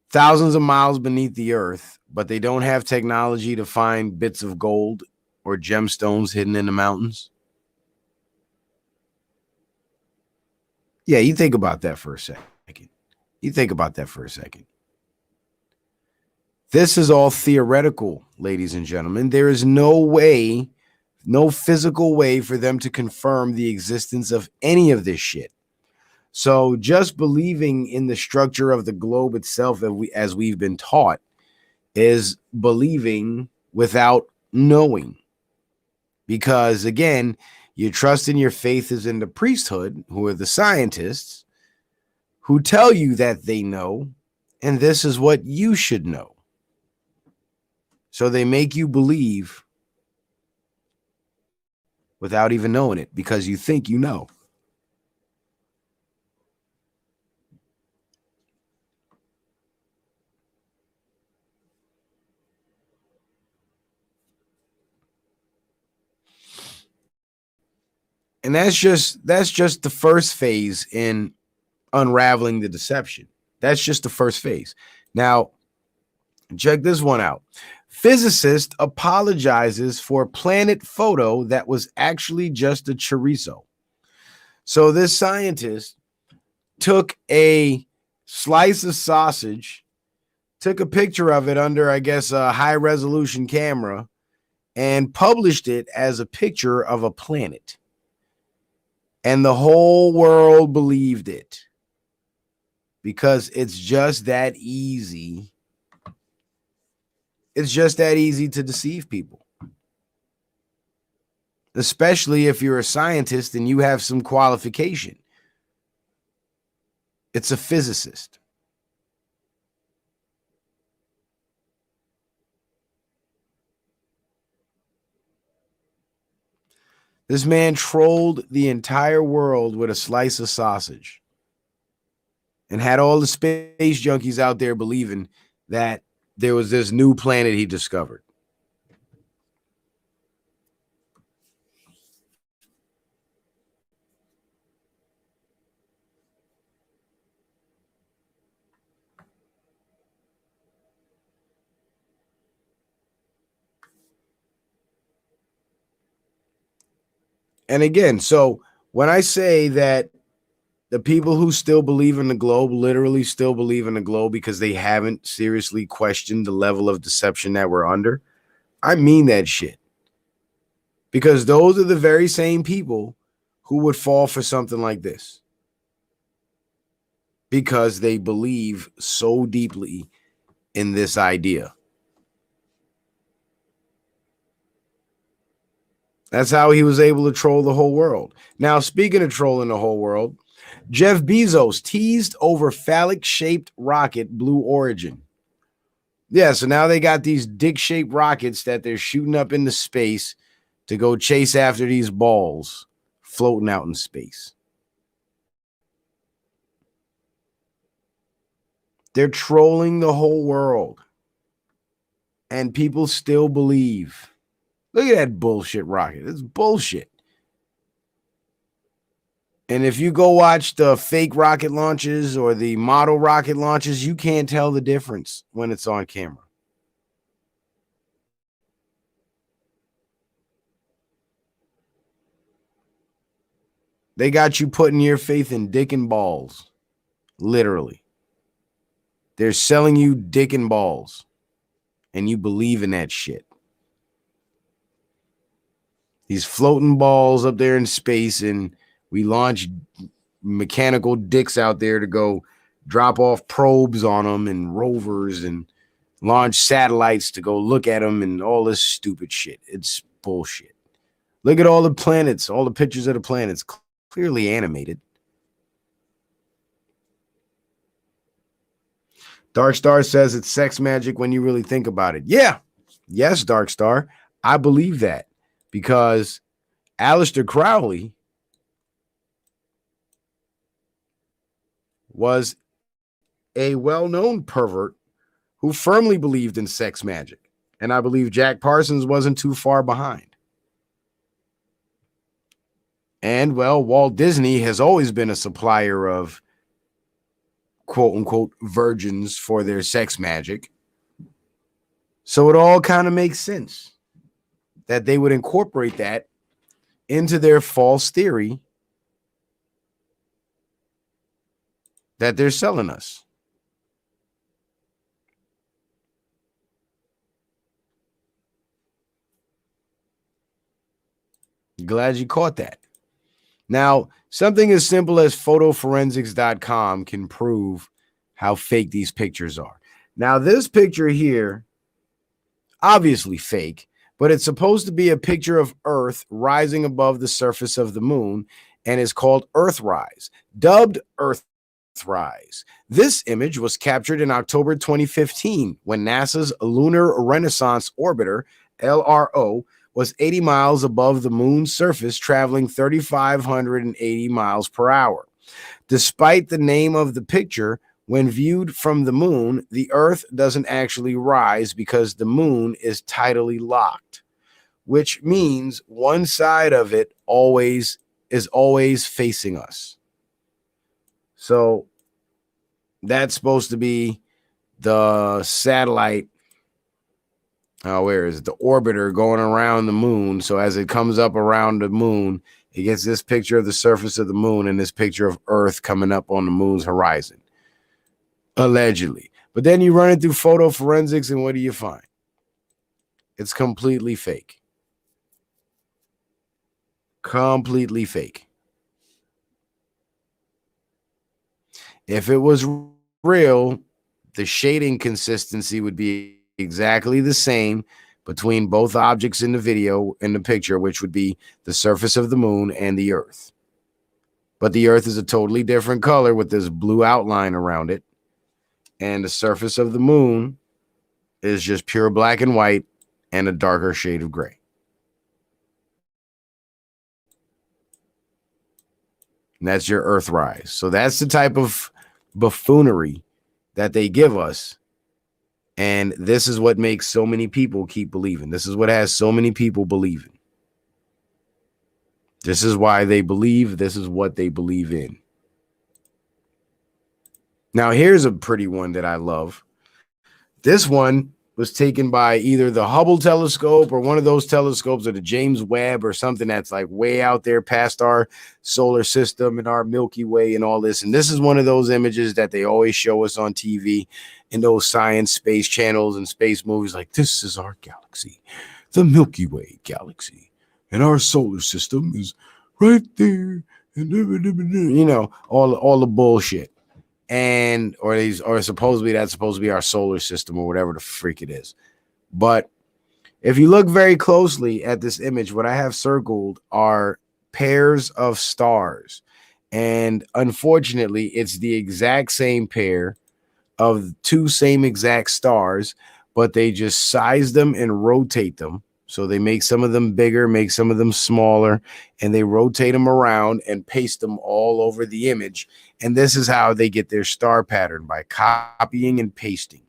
thousands of miles beneath the earth, but they don't have technology to find bits of gold or gemstones hidden in the mountains. Yeah, you think about that for a second. This is all theoretical, ladies and gentlemen. There is no way, no physical way for them to confirm the existence of any of this shit. So just believing in the structure of the globe itself, as we've been taught, is believing without knowing. Because again, your trust in your faith is in the priesthood, who are the scientists, who tell you that they know, and this is what you should know. So they make you believe without even knowing it, because you think you know. And that's just the first phase in unraveling the deception. That's just the first phase. Now, check this one out. Physicist apologizes for planet photo that was actually just a chorizo. So this scientist took a slice of sausage, took a picture of it under, I guess, a high resolution camera, and published it as a picture of a planet. And the whole world believed it, because it's just that easy. It's just that easy to deceive people, especially if you're a scientist and you have some qualification. It's a physicist. This man trolled the entire world with a slice of sausage and had all the space junkies out there believing that there was this new planet he discovered. And again, so when I say that the people who still believe in the globe literally still believe in the globe because they haven't seriously questioned the level of deception that we're under, I mean that shit. Because those are the very same people who would fall for something like this. Because they believe so deeply in this idea. That's how he was able to troll the whole world. Now, speaking of trolling the whole world, Jeff Bezos teased over phallic-shaped rocket Blue Origin. Yeah, so now they got these dick-shaped rockets that they're shooting up into space to go chase after these balls floating out in space. They're trolling the whole world. And people still believe. Look at that bullshit rocket. It's bullshit. And if you go watch the fake rocket launches or the model rocket launches, you can't tell the difference when it's on camera. They got you putting your faith in dick and balls. Literally. They're selling you dick and balls. And you believe in that shit. These floating balls up there in space, and we launch mechanical dicks out there to go drop off probes on them and rovers and launch satellites to go look at them and all this stupid shit. It's bullshit. Look at all the planets, all the pictures of the planets, clearly animated. Dark Star says it's sex magic when you really think about it. Yeah. Yes, Dark Star. I believe that because Aleister Crowley was a well-known pervert who firmly believed in sex magic. And I believe Jack Parsons wasn't too far behind. And, well, Walt Disney has always been a supplier of quote-unquote virgins for their sex magic. So it all kind of makes sense that they would incorporate that into their false theory that they're selling us. Glad you caught that. Now, something as simple as photoforensics.com can prove how fake these pictures are. Now, this picture here, obviously fake, but it's supposed to be a picture of Earth rising above the surface of the moon and is called Earthrise, dubbed Earthrise. This image was captured in October 2015 when NASA's Lunar Renaissance Orbiter, LRO, was 80 miles above the moon's surface, traveling 3,580 miles per hour. Despite the name of the picture, when viewed from the moon, the Earth doesn't actually rise because the moon is tidally locked, which means one side of it is always facing us. So that's supposed to be the satellite. Where is it? The orbiter going around the moon. So as it comes up around the moon, it gets this picture of the surface of the moon and this picture of Earth coming up on the moon's horizon. Allegedly. But then you run it through photo forensics, and what do you find? It's completely fake. Completely fake. If it was real, the shading consistency would be exactly the same between both objects in the video, in the picture, which would be the surface of the moon and the Earth. But the Earth is a totally different color with this blue outline around it. And the surface of the moon is just pure black and white and a darker shade of gray. And that's your Earthrise. So that's the type of buffoonery that they give us. And this is what makes so many people keep believing. This is what has so many people believing. This is why they believe. This is what they believe in. Now, here's a pretty one that I love. This one was taken by either the Hubble telescope or one of those telescopes, or the James Webb, or something that's like way out there past our solar system and our Milky Way and all this. And this is one of those images that they always show us on TV in those science space channels and space movies. Like, this is our galaxy, the Milky Way galaxy, and our solar system is right there. You know, all the bullshit. And or supposedly that's supposed to be our solar system or whatever the freak it is. But if you look very closely at this image, what I have circled are pairs of stars. And unfortunately, it's the exact same pair of two same exact stars, but they just size them and rotate them. So they make some of them bigger, make some of them smaller, and they rotate them around and paste them all over the image. And this is how they get their star pattern, by copying and pasting.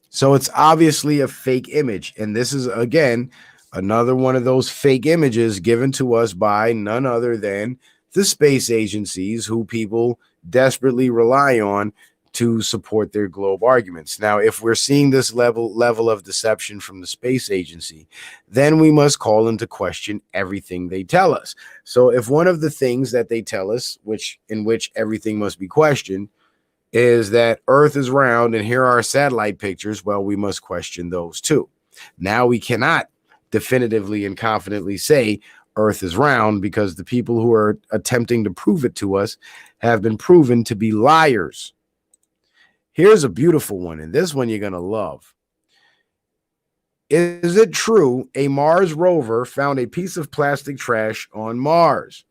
So it's obviously a fake image. And this is, again, another one of those fake images given to us by none other than the space agencies, who people desperately rely on to support their globe arguments. Now, if we're seeing this level of deception from the space agency, then we must call into question everything they tell us. So if one of the things that they tell us, in which everything must be questioned, is that Earth is round and here are satellite pictures, well, we must question those too. Now we cannot definitively and confidently say Earth is round, because the people who are attempting to prove it to us have been proven to be liars. Here's a beautiful one, and this one you're going to love. Is it true a Mars rover found a piece of plastic trash on Mars?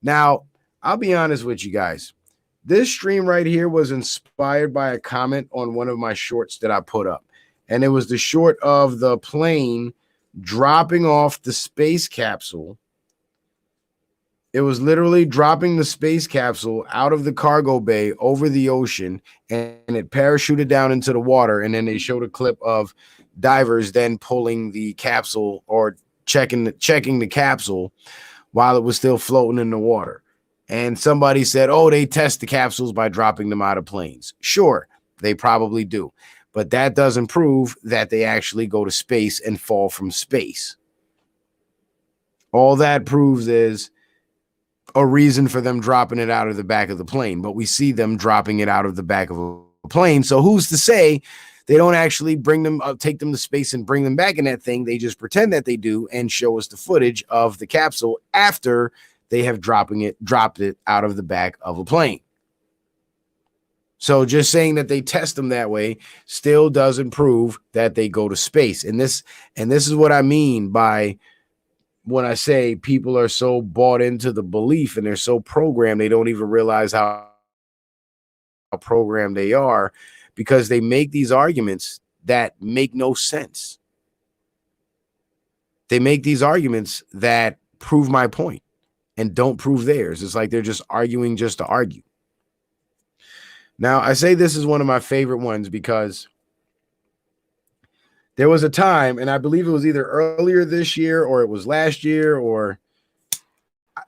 Now, I'll be honest with you guys. This stream right here was inspired by a comment on one of my shorts that I put up. And it was the short of the plane dropping off the space capsule. It was literally dropping the space capsule out of the cargo bay over the ocean, and it parachuted down into the water. And then they showed a clip of divers then pulling the capsule, or checking the capsule while it was still floating in the water. And somebody said, oh, they test the capsules by dropping them out of planes. Sure, they probably do. But that doesn't prove that they actually go to space and fall from space. All that proves is a reason for them dropping it out of the back of the plane. But we see them dropping it out of the back of a plane. So who's to say they don't actually bring them, take them to space and bring them back in that thing? They just pretend that they do and show us the footage of the capsule after they have dropped it out of the back of a plane. So just saying that they test them that way still doesn't prove that they go to space. And this is what I mean by when I say people are so bought into the belief and they're so programmed, they don't even realize how programmed they are, because they make these arguments that make no sense. They make these arguments that prove my point and don't prove theirs. It's like they're just arguing just to argue. Now, I say this is one of my favorite ones because there was a time, and I believe it was either earlier this year or it was last year or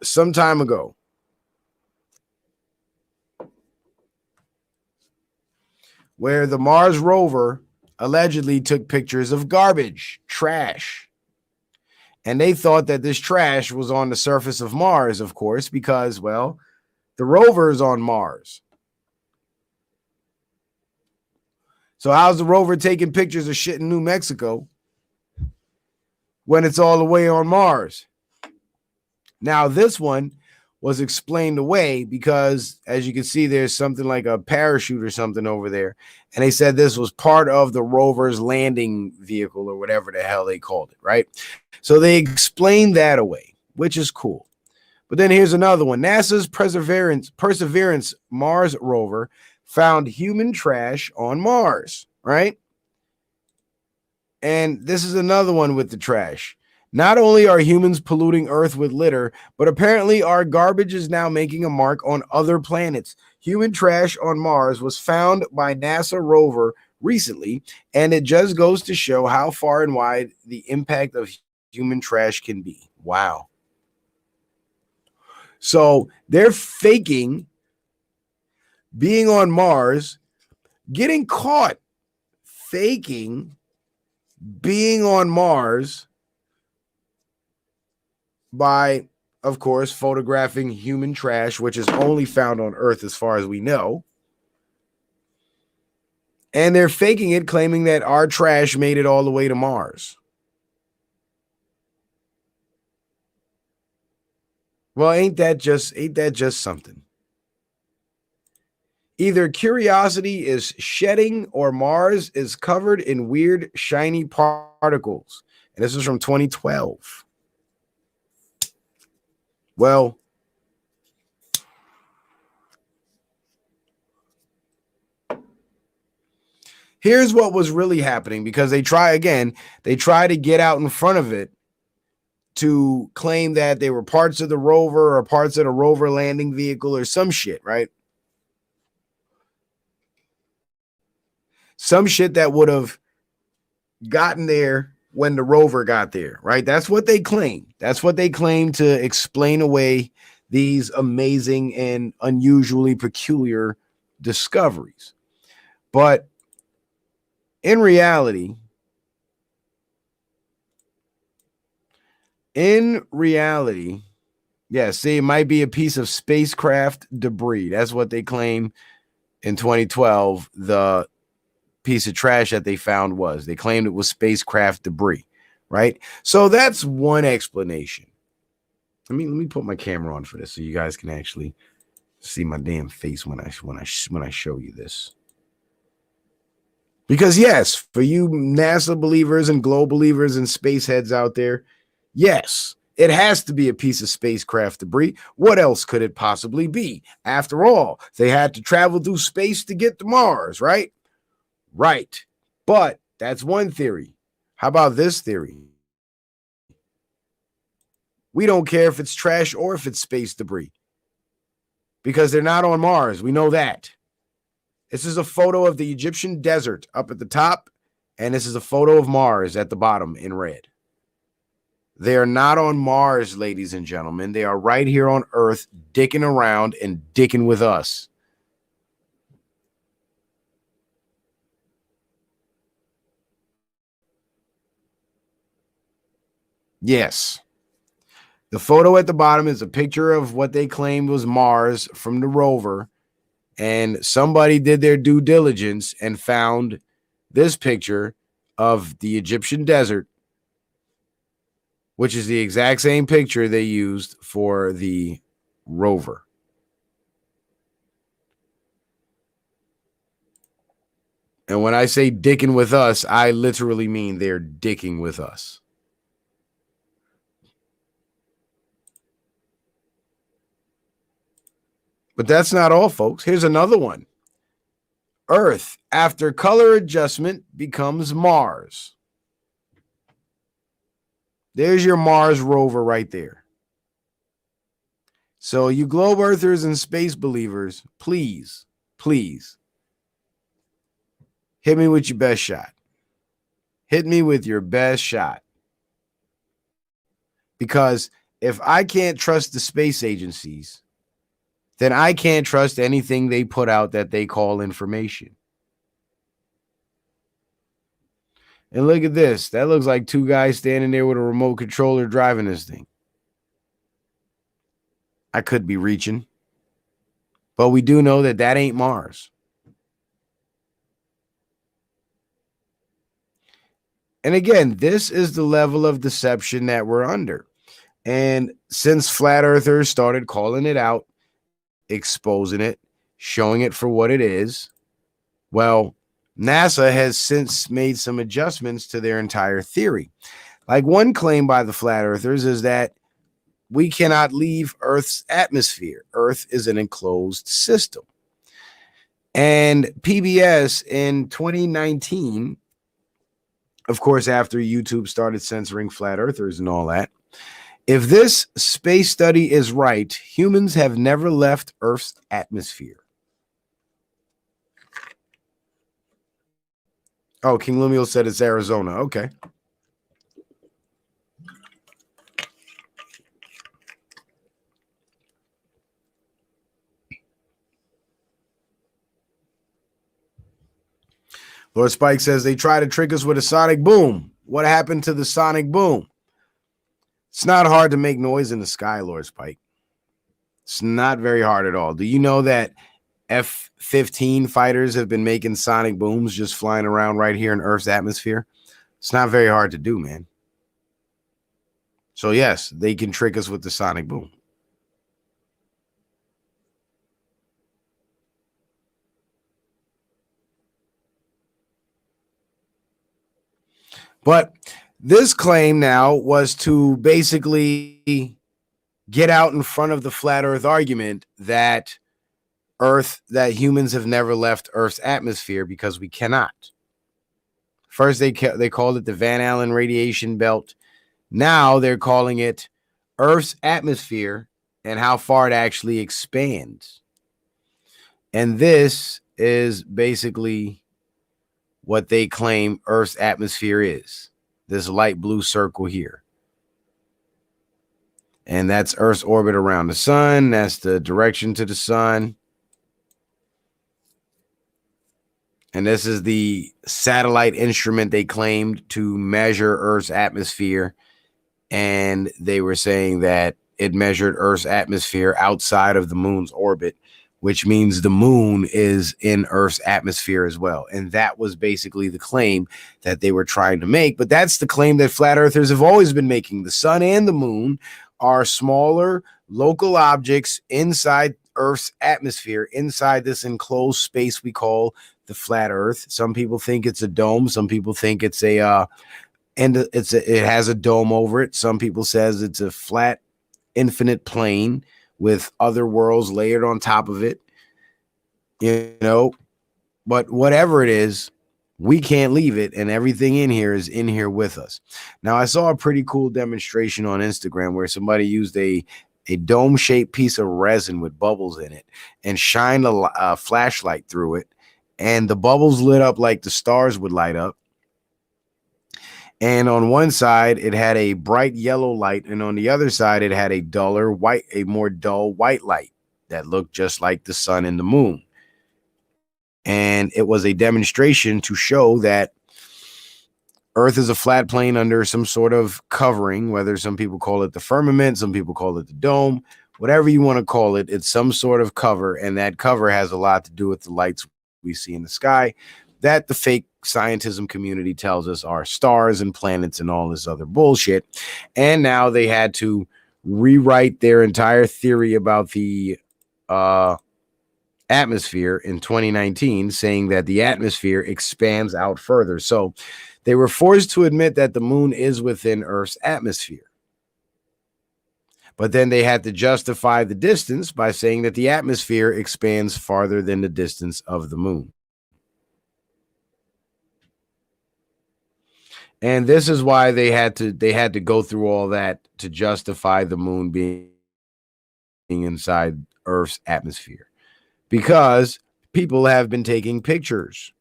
some time ago, where the Mars rover allegedly took pictures of garbage, trash. And they thought that this trash was on the surface of Mars, of course, because, well, the rover is on Mars. So how's the rover taking pictures of shit in New Mexico when it's all the way on Mars? Now, this one was explained away because, as you can see, there's something like a parachute or something over there. And they said this was part of the rover's landing vehicle or whatever the hell they called it, right? So they explained that away, which is cool. But then here's another one. NASA's Perseverance Mars rover found human trash on Mars, right? And this is another one with the trash. Not only are humans polluting Earth with litter, but apparently our garbage is now making a mark on other planets. Human trash on Mars was found by NASA rover recently, and it just goes to show how far and wide the impact of human trash can be. Wow. So they're faking being on Mars, getting caught faking being on Mars by, of course, photographing human trash, which is only found on Earth as far as we know. And they're faking it, claiming that our trash made it all the way to Mars. Well, ain't that just something? Either Curiosity is shedding or Mars is covered in weird, shiny particles. And this is from 2012. Well, here's what was really happening, because they try to get out in front of it to claim that they were parts of the rover or parts of the rover landing vehicle or some shit, right? Some shit that would have gotten there when the rover got there, right? That's what they claim. That's what they claim to explain away these amazing and unusually peculiar discoveries. But in reality, yeah, see, it might be a piece of spacecraft debris. That's what they claim in 2012. The piece of trash that they found was. They claimed it was spacecraft debris, right? So that's one explanation. Let me put my camera on for this so you guys can actually see my damn face when I show you this. Because yes, for you NASA believers and globe believers and space heads out there, yes, it has to be a piece of spacecraft debris. What else could it possibly be? After all, they had to travel through space to get to Mars, right? Right. But that's one theory. How about this theory? We don't care if it's trash or if it's space debris, because they're not on Mars. We know that. This is a photo of the Egyptian desert up at the top, and this is a photo of Mars at the bottom in red. They are not on Mars, ladies and gentlemen. They are right here on Earth, dicking around and dicking with us. Yes. The photo at the bottom is a picture of what they claimed was Mars from the rover. And somebody did their due diligence and found this picture of the Egyptian desert, which is the exact same picture they used for the rover. And when I say dicking with us, I literally mean they're dicking with us. But that's not all, folks. Here's another one. Earth, after color adjustment, becomes Mars. There's your Mars rover right there. So you globe earthers and space believers, please, please, hit me with your best shot. Hit me with your best shot. Because if I can't trust the space agencies, then I can't trust anything they put out that they call information. And look at this. That looks like two guys standing there with a remote controller driving this thing. I could be reaching. But we do know that ain't Mars. And again, this is the level of deception that we're under. And since flat earthers started calling it out, exposing it, showing it for what it is, well, NASA has since made some adjustments to their entire theory. Like one claim by the flat earthers is that we cannot leave Earth's atmosphere. Earth is an enclosed system. And PBS in 2019, of course, after YouTube started censoring flat earthers and all that, if this space study is right, humans have never left Earth's atmosphere. Oh, King Lumiel said it's Arizona. Okay. Lord Spike says they try to trick us with a sonic boom. What happened to the sonic boom? It's not hard to make noise in the sky, Lord Spike. It's not very hard at all. Do you know that F-15 fighters have been making sonic booms just flying around right here in Earth's atmosphere? It's not very hard to do, man. So yes, they can trick us with the sonic boom. But this claim now was to basically get out in front of the flat Earth argument that humans have never left Earth's atmosphere because we cannot. First, they called it the Van Allen radiation belt. Now they're calling it Earth's atmosphere and how far it actually expands. And this is basically what they claim Earth's atmosphere is. This light blue circle here. And that's Earth's orbit around the sun. That's the direction to the sun. And this is the satellite instrument they claimed to measure Earth's atmosphere. And they were saying that it measured Earth's atmosphere outside of the moon's orbit, which means the moon is in Earth's atmosphere as well. And that was basically the claim that they were trying to make. But that's the claim that flat earthers have always been making. The sun and the moon are smaller local objects inside Earth's atmosphere, inside this enclosed space we call the flat Earth. Some people think it's a dome. Some people think it's it has a dome over it. Some people says it's a flat, infinite plane with other worlds layered on top of it, you know. But whatever it is, we can't leave it, and everything in here is in here with us. Now, I saw a pretty cool demonstration on Instagram where somebody used a dome-shaped piece of resin with bubbles in it and shined a flashlight through it, and the bubbles lit up like the stars would light up. And on one side, it had a bright yellow light, and on the other side, it had a more dull white light that looked just like the sun and the moon. And it was a demonstration to show that Earth is a flat plane under some sort of covering, whether some people call it the firmament, some people call it the dome, whatever you want to call it, it's some sort of cover, and that cover has a lot to do with the lights we see in the sky that the fake scientism community tells us are stars and planets and all this other bullshit. And now they had to rewrite their entire theory about the atmosphere in 2019, saying that the atmosphere expands out further. So they were forced to admit that the moon is within Earth's atmosphere. But then they had to justify the distance by saying that the atmosphere expands farther than the distance of the moon. And this is why they had to go through all that to justify the moon being inside Earth's atmosphere, because people have been taking pictures.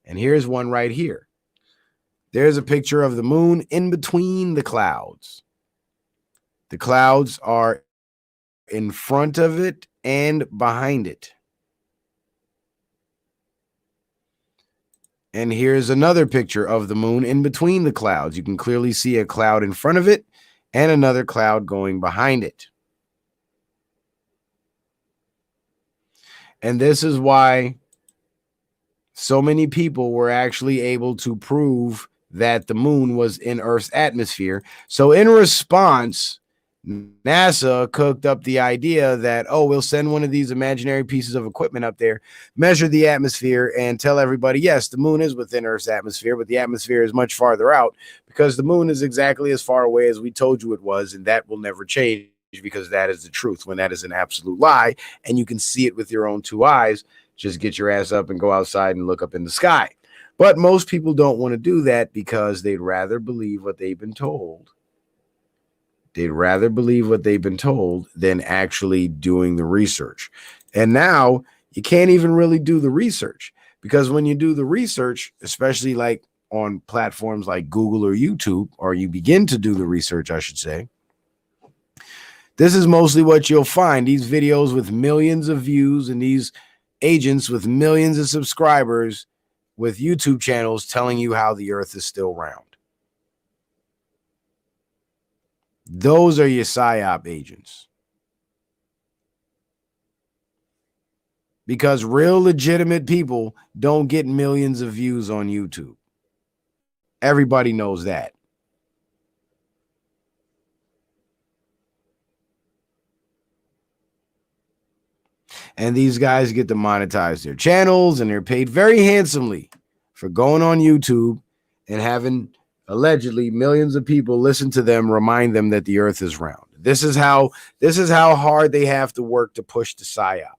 And here's one right here. There's a picture of the moon in between the clouds. The clouds are in front of it and behind it. And here's another picture of the moon in between the clouds. You can clearly see a cloud in front of it and another cloud going behind it. And this is why so many people were actually able to prove that the moon was in Earth's atmosphere. So in response, NASA cooked up the idea that, oh, we'll send one of these imaginary pieces of equipment up there, measure the atmosphere, and tell everybody, yes, the moon is within Earth's atmosphere, but the atmosphere is much farther out because the moon is exactly as far away as we told you it was, and that will never change because that is the truth, when that is an absolute lie, and you can see it with your own two eyes. just get your ass up and go outside and look up in the sky. But most people don't want to do that because they'd rather believe what they've been told. They'd rather believe what they've been told than actually doing the research. And now you can't even really do the research, because when you do the research, especially like on platforms like Google or YouTube, or you begin to do the research, I should say, this is mostly what you'll find. These videos with millions of views and these agents with millions of subscribers with YouTube channels telling you how the earth is still round. Those are your PSYOP agents. Because real legitimate people don't get millions of views on YouTube. Everybody knows that. And these guys get to monetize their channels, and they're paid very handsomely for going on YouTube and having allegedly millions of people listen to them, remind them that the earth is round. This is how hard they have to work to push the PSYOP.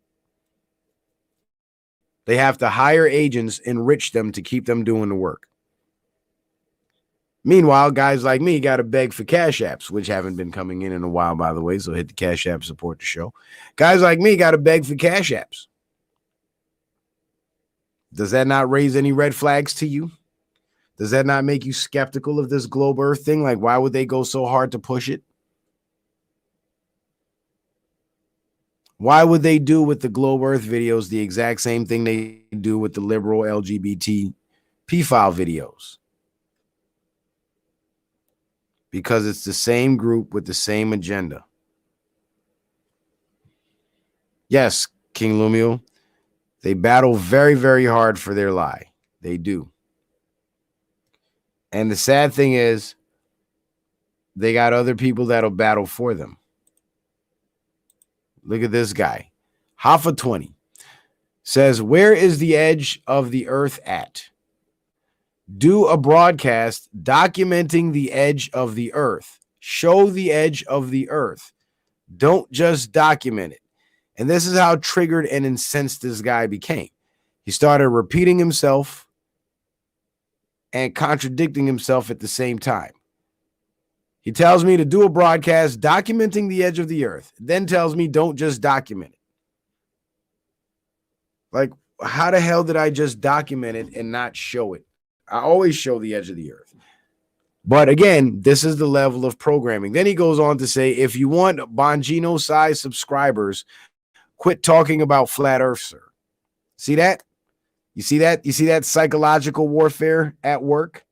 They have to hire agents, enrich them to keep them doing the work. Meanwhile, guys like me got to beg for cash apps, which haven't been coming in a while, by the way. So hit the cash app, support the show. Guys like me got to beg for cash apps. Does that not raise any red flags to you? Does that not make you skeptical of this globe earth thing? Like, why would they go so hard to push it? Why would they do with the globe earth videos the exact same thing they do with the liberal LGBT pedophile videos? Because it's the same group with the same agenda. Yes, King Lumio, they battle very, very hard for their lie. They do. And the sad thing is, they got other people that'll battle for them. Look at this guy. Hoffa20 says, where is the edge of the earth at? Do a broadcast documenting the edge of the earth. Show the edge of the earth. Don't just document it. And this is how triggered and incensed this guy became. He started repeating himself and contradicting himself at the same time. He tells me to do a broadcast documenting the edge of the earth, then tells me don't just document it. Like, how the hell did I just document it and not show it? I always show the edge of the earth. But again, this is the level of programming. Then he goes on to say, if you want Bongino-sized subscribers, quit talking about flat earth, sir. See that? You see that? You see that psychological warfare at work?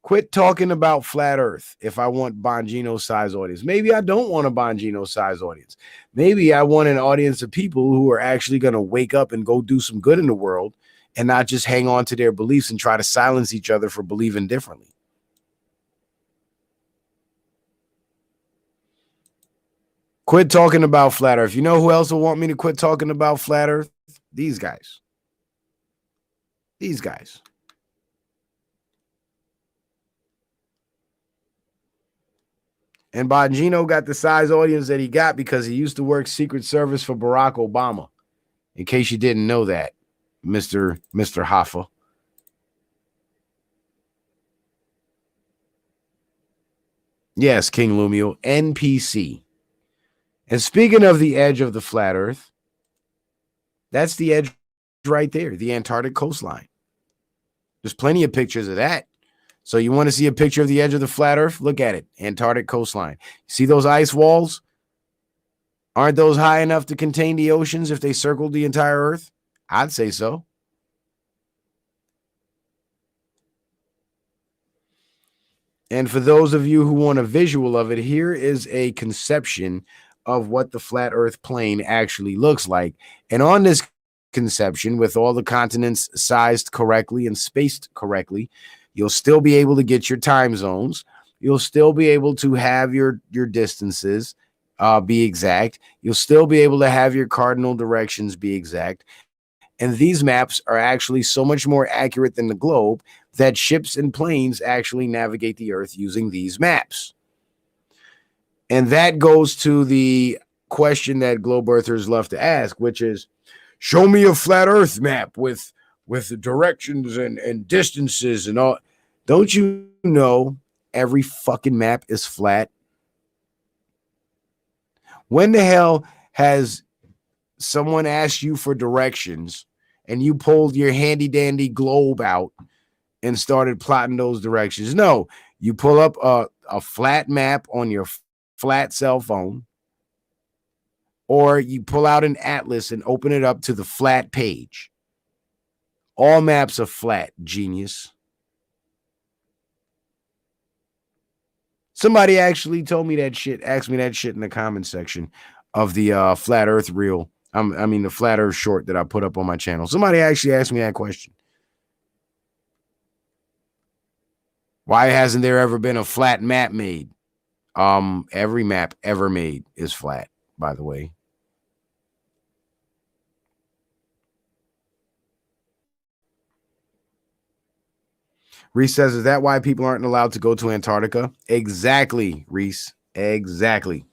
Quit talking about flat earth if I want Bongino-sized audience. Maybe I don't want a Bongino-sized audience. Maybe I want an audience of people who are actually going to wake up and go do some good in the world and not just hang on to their beliefs and try to silence each other for believing differently. Quit talking about flat earth. You know who else will want me to quit talking about flat earth? These guys. These guys. And Bongino got the size audience that he got because he used to work Secret Service for Barack Obama. In case you didn't know that, Mr. Hoffa. Yes, King Lumio, NPC. And speaking of the edge of the flat earth, that's the edge right there, the Antarctic coastline. There's plenty of pictures of that. So you want to see a picture of the edge of the flat earth? Look at it, Antarctic coastline. See those ice walls? Aren't those high enough to contain the oceans if they circled the entire earth? I'd say so. And for those of you who want a visual of it, here is a conception of what the flat earth plane actually looks like. And on this conception, with all the continents sized correctly and spaced correctly, you'll still be able to get your time zones. You'll still be able to have your distances be exact. You'll still be able to have your cardinal directions be exact. And these maps are actually so much more accurate than the globe that ships and planes actually navigate the earth using these maps. And that goes to the question that globe earthers love to ask, which is, Show me a flat earth map with the directions and distances and all. Don't you know every fucking map is flat? When the hell has someone asked you for directions and you pulled your handy dandy globe out and started plotting those directions? No, you pull up a flat map on your flat cell phone, or you pull out an atlas and open it up to the flat page. All maps are flat, genius. Somebody actually told me that shit, asked me that shit in the comment section of the flat earth reel. I mean, the flat earth short that I put up on my channel. Somebody actually asked me that question. Why hasn't there ever been a flat map made? Every map ever made is flat, by the way. Reese says, is that why people aren't allowed to go to Antarctica? Exactly, Reese. Exactly.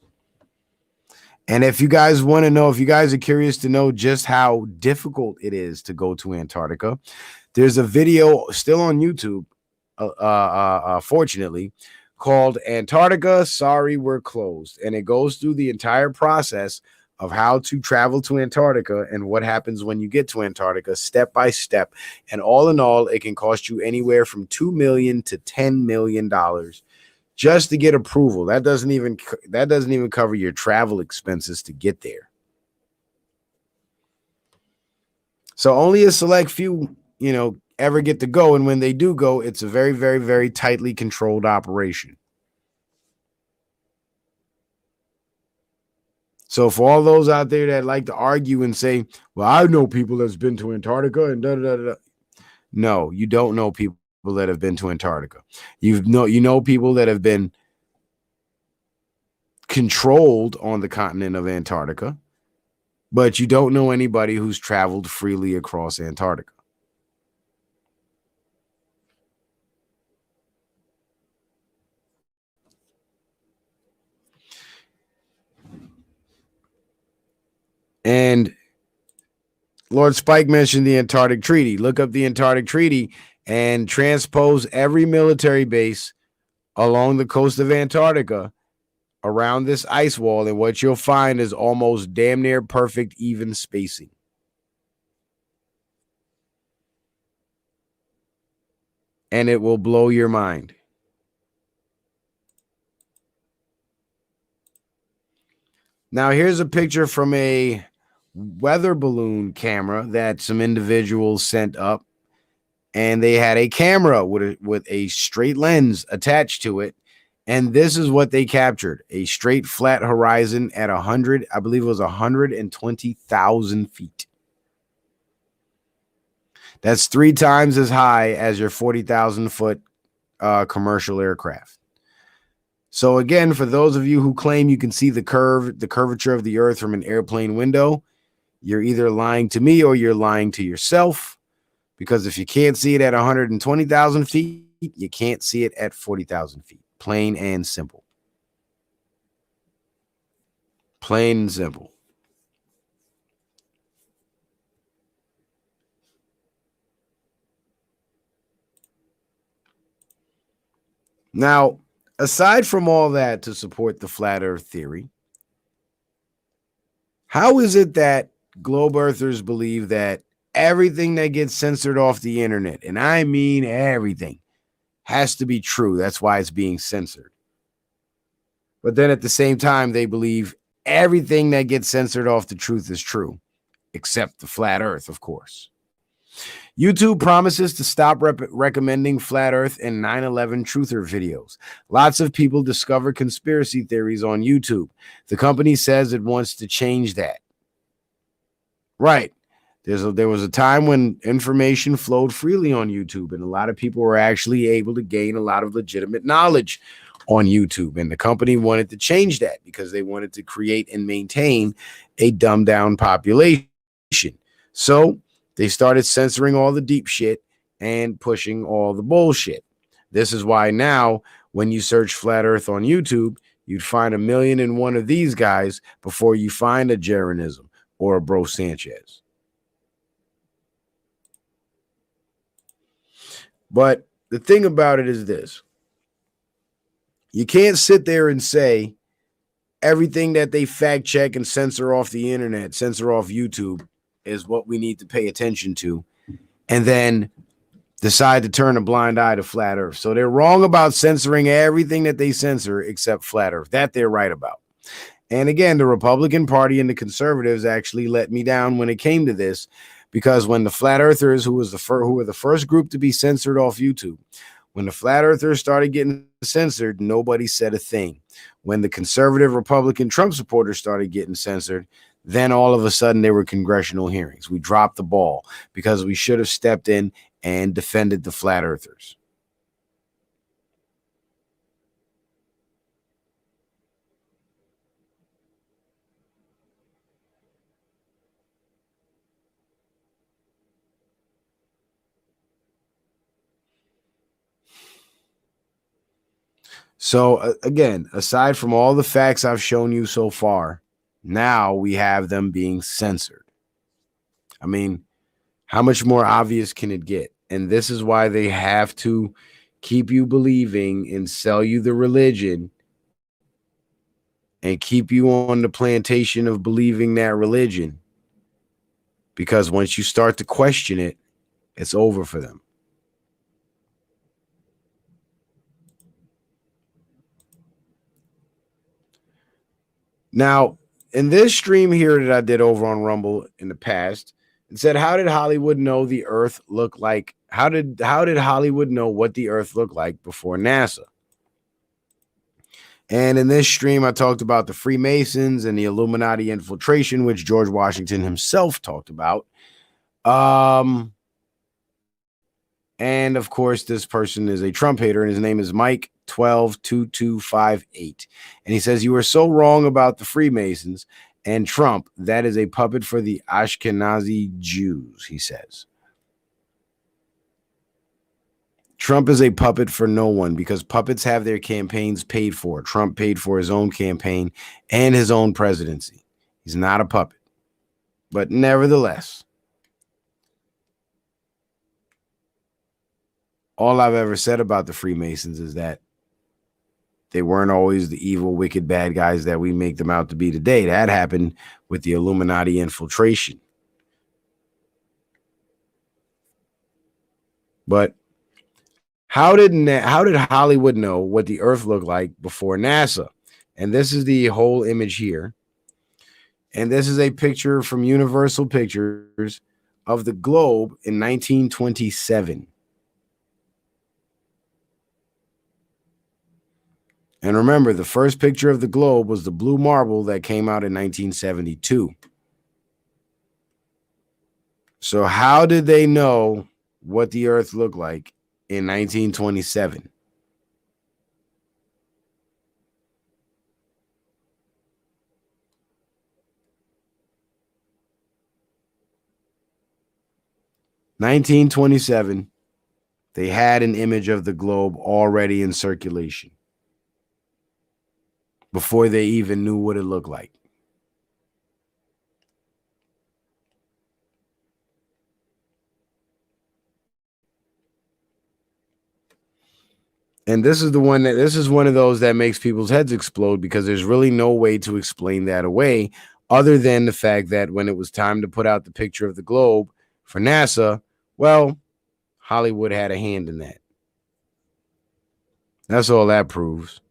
And if you guys want to know, if you guys are curious to know just how difficult it is to go to Antarctica, there's a video still on YouTube, fortunately, called Antarctica, Sorry We're Closed. And it goes through the entire process of how to travel to Antarctica and what happens when you get to Antarctica step by step. And all in all, it can cost you anywhere from $2 million to $10 million just to get approval. That doesn't even cover your travel expenses to get there. So only a select few, ever get to go. And when they do go, it's a very, very, very tightly controlled operation. So for all those out there that like to argue and say, well, I know people that's been to Antarctica and da da da. No, you don't know people that have been to Antarctica. You know people that have been controlled on the continent of Antarctica, but you don't know anybody who's traveled freely across Antarctica. And Lord Spike mentioned the Antarctic Treaty. Look up the Antarctic Treaty and transpose every military base along the coast of Antarctica around this ice wall, and what you'll find is almost damn near perfect even spacing. And it will blow your mind. Now, here's a picture from a weather balloon camera that some individuals sent up, and they had a camera with a straight lens attached to it. And this is what they captured: a straight flat horizon at 100, I believe it was 120,000 feet. That's 3 times as high as your 40,000 foot commercial aircraft. So again, for those of you who claim you can see the curvature of the earth from an airplane window, you're either lying to me or you're lying to yourself, because if you can't see it at 120,000 feet, you can't see it at 40,000 feet. Plain and simple. Plain and simple. Now, aside from all that to support the flat earth theory, how is it that globe earthers believe that everything that gets censored off the internet, and I mean everything, has to be true? That's why it's being censored. But then at the same time, they believe everything that gets censored off the truth is true, except the flat earth, of course. YouTube promises to stop recommending flat earth and 9/11 truther videos. Lots of people discover conspiracy theories on YouTube. The company says it wants to change that. Right. There was a time when information flowed freely on YouTube, and a lot of people were actually able to gain a lot of legitimate knowledge on YouTube. And the company wanted to change that because they wanted to create and maintain a dumbed down population. So they started censoring all the deep shit and pushing all the bullshit. This is why now, when you search flat earth on YouTube, you'd find 1,000,001 of these guys before you find a Jeranism or a Bro Sanchez. But the thing about it is this. You can't sit there and say everything that they fact check and censor off the internet, censor off YouTube is what we need to pay attention to, and then decide to turn a blind eye to flat earth. So they're wrong about censoring everything that they censor except flat earth. That they're right about. And again, the Republican Party and the conservatives actually let me down when it came to this, because when the flat earthers, who were the first group to be censored off YouTube, when the flat earthers started getting censored, nobody said a thing. When the conservative Republican Trump supporters started getting censored, then all of a sudden there were congressional hearings. We dropped the ball because we should have stepped in and defended the flat earthers. So again, aside from all the facts I've shown you so far, now we have them being censored. I mean, how much more obvious can it get? And this is why they have to keep you believing and sell you the religion and keep you on the plantation of believing that religion. Because once you start to question it, it's over for them. Now, in this stream here that I did over on Rumble in the past, it said, how did Hollywood know the earth looked like? How did Hollywood know what the earth looked like before NASA? And in this stream, I talked about the Freemasons and the Illuminati infiltration, which George Washington himself talked about. And of course, this person is a Trump hater, and his name is Mike 122258. And he says, you are so wrong about the Freemasons and Trump. That is a puppet for the Ashkenazi Jews, he says. Trump is a puppet for no one because puppets have their campaigns paid for. Trump paid for his own campaign and his own presidency. He's not a puppet. But nevertheless, all I've ever said about the Freemasons is that they weren't always the evil, wicked, bad guys that we make them out to be today. That happened with the Illuminati infiltration. But how did Hollywood know what the earth looked like before NASA? And this is the whole image here. And this is a picture from Universal Pictures of the globe in 1927. And remember, the first picture of the globe was the blue marble that came out in 1972. So how did they know what the earth looked like in 1927? They had an image of the globe already in circulation before they even knew what it looked like. And this is one of those that makes people's heads explode, because there's really no way to explain that away other than the fact that when it was time to put out the picture of the globe for NASA, well, Hollywood had a hand in that. That's all that proves.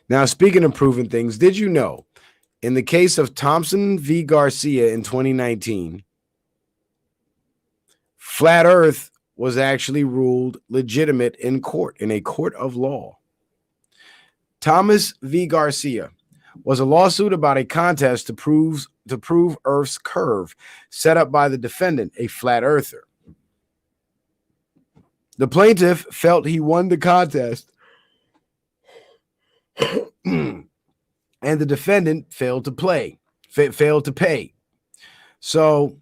Now, speaking of proving things, did you know in the case of Thompson v. Garcia in 2019, flat Earth was actually ruled legitimate in court, in a court of law? Thomas v. Garcia was a lawsuit about a contest to prove Earth's curve set up by the defendant, a flat earther. The plaintiff felt he won the contest, and the defendant failed to pay. So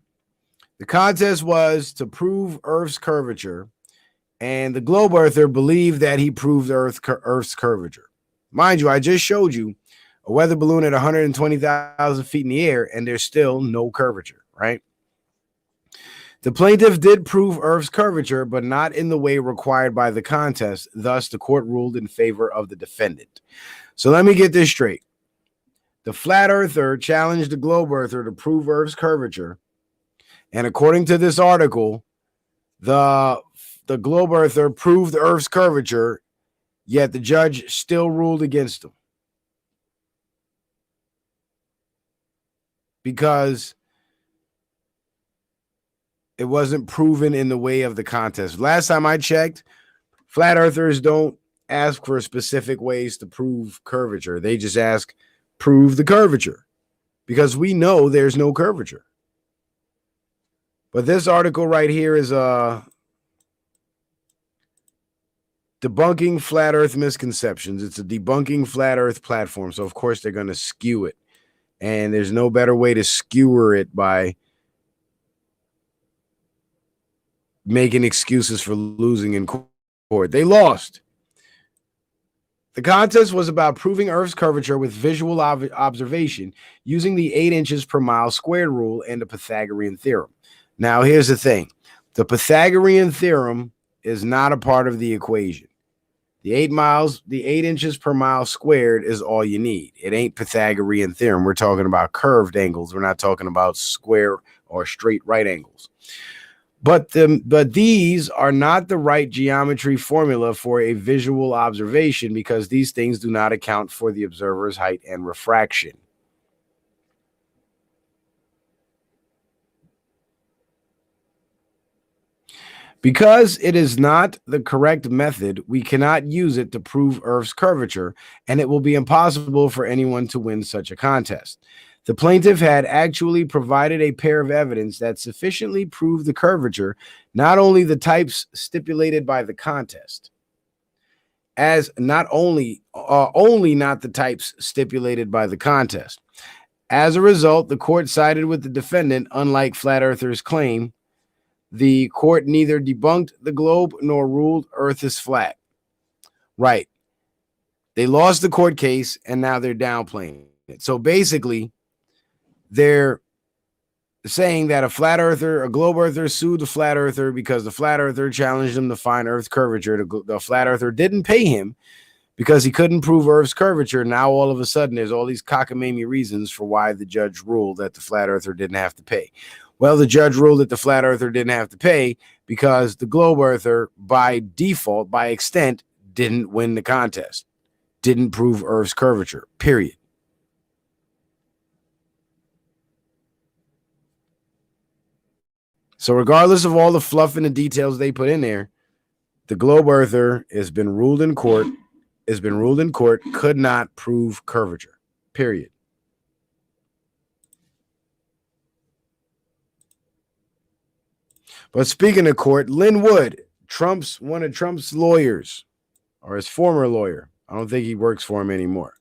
the contest was to prove Earth's curvature, and the globe earther believed that he proved Earth's curvature. Mind you, I just showed you a weather balloon at 120,000 feet in the air, and there's still no curvature, right? The plaintiff did prove Earth's curvature, but not in the way required by the contest. Thus, the court ruled in favor of the defendant. So let me get this straight. The flat earther challenged the globe earther to prove Earth's curvature. And according to this article, the globe earther proved Earth's curvature, yet the judge still ruled against him. Because it wasn't proven in the way of the contest. Last time I checked, flat earthers don't ask for specific ways to prove curvature. They just ask, prove the curvature, because we know there's no curvature. But this article right here is debunking flat earth misconceptions. It's a debunking flat earth platform. So of course they're going to skew it. And there's no better way to skewer it by making excuses for losing in court. They lost. The contest was about proving Earth's curvature with visual observation using the 8 inches per mile squared rule and the Pythagorean theorem. Now, here's the thing. The Pythagorean theorem is not a part of the equation. The 8 inches per mile squared is all you need. It ain't Pythagorean theorem. We're talking about curved angles. We're not talking about square or straight right angles. But these are not the right geometry formula for a visual observation, because these things do not account for the observer's height and refraction. Because it is not the correct method, we cannot use it to prove Earth's curvature, and it will be impossible for anyone to win such a contest. The plaintiff had actually provided a pair of evidence that sufficiently proved the curvature, not only the types stipulated by the contest, as not only not the types stipulated by the contest. As a result, the court sided with the defendant. Unlike flat earthers' claim, the court neither debunked the globe nor ruled Earth is flat. Right. They lost the court case, and now they're downplaying it. So basically, they're saying that a globe earther sued the flat earther because the flat earther challenged him to find Earth's curvature. The flat earther didn't pay him because he couldn't prove Earth's curvature. Now, all of a sudden, there's all these cockamamie reasons for why the judge ruled that the flat earther didn't have to pay. Well, the judge ruled that the flat earther didn't have to pay because the globe earther, by default, by extent, didn't win the contest, didn't prove Earth's curvature, period. So regardless of all the fluff and the details they put in there, the globe earther has been ruled in court, could not prove curvature, period. But speaking of court, Lynn Wood, one of Trump's lawyers, or his former lawyer. I don't think he works for him anymore.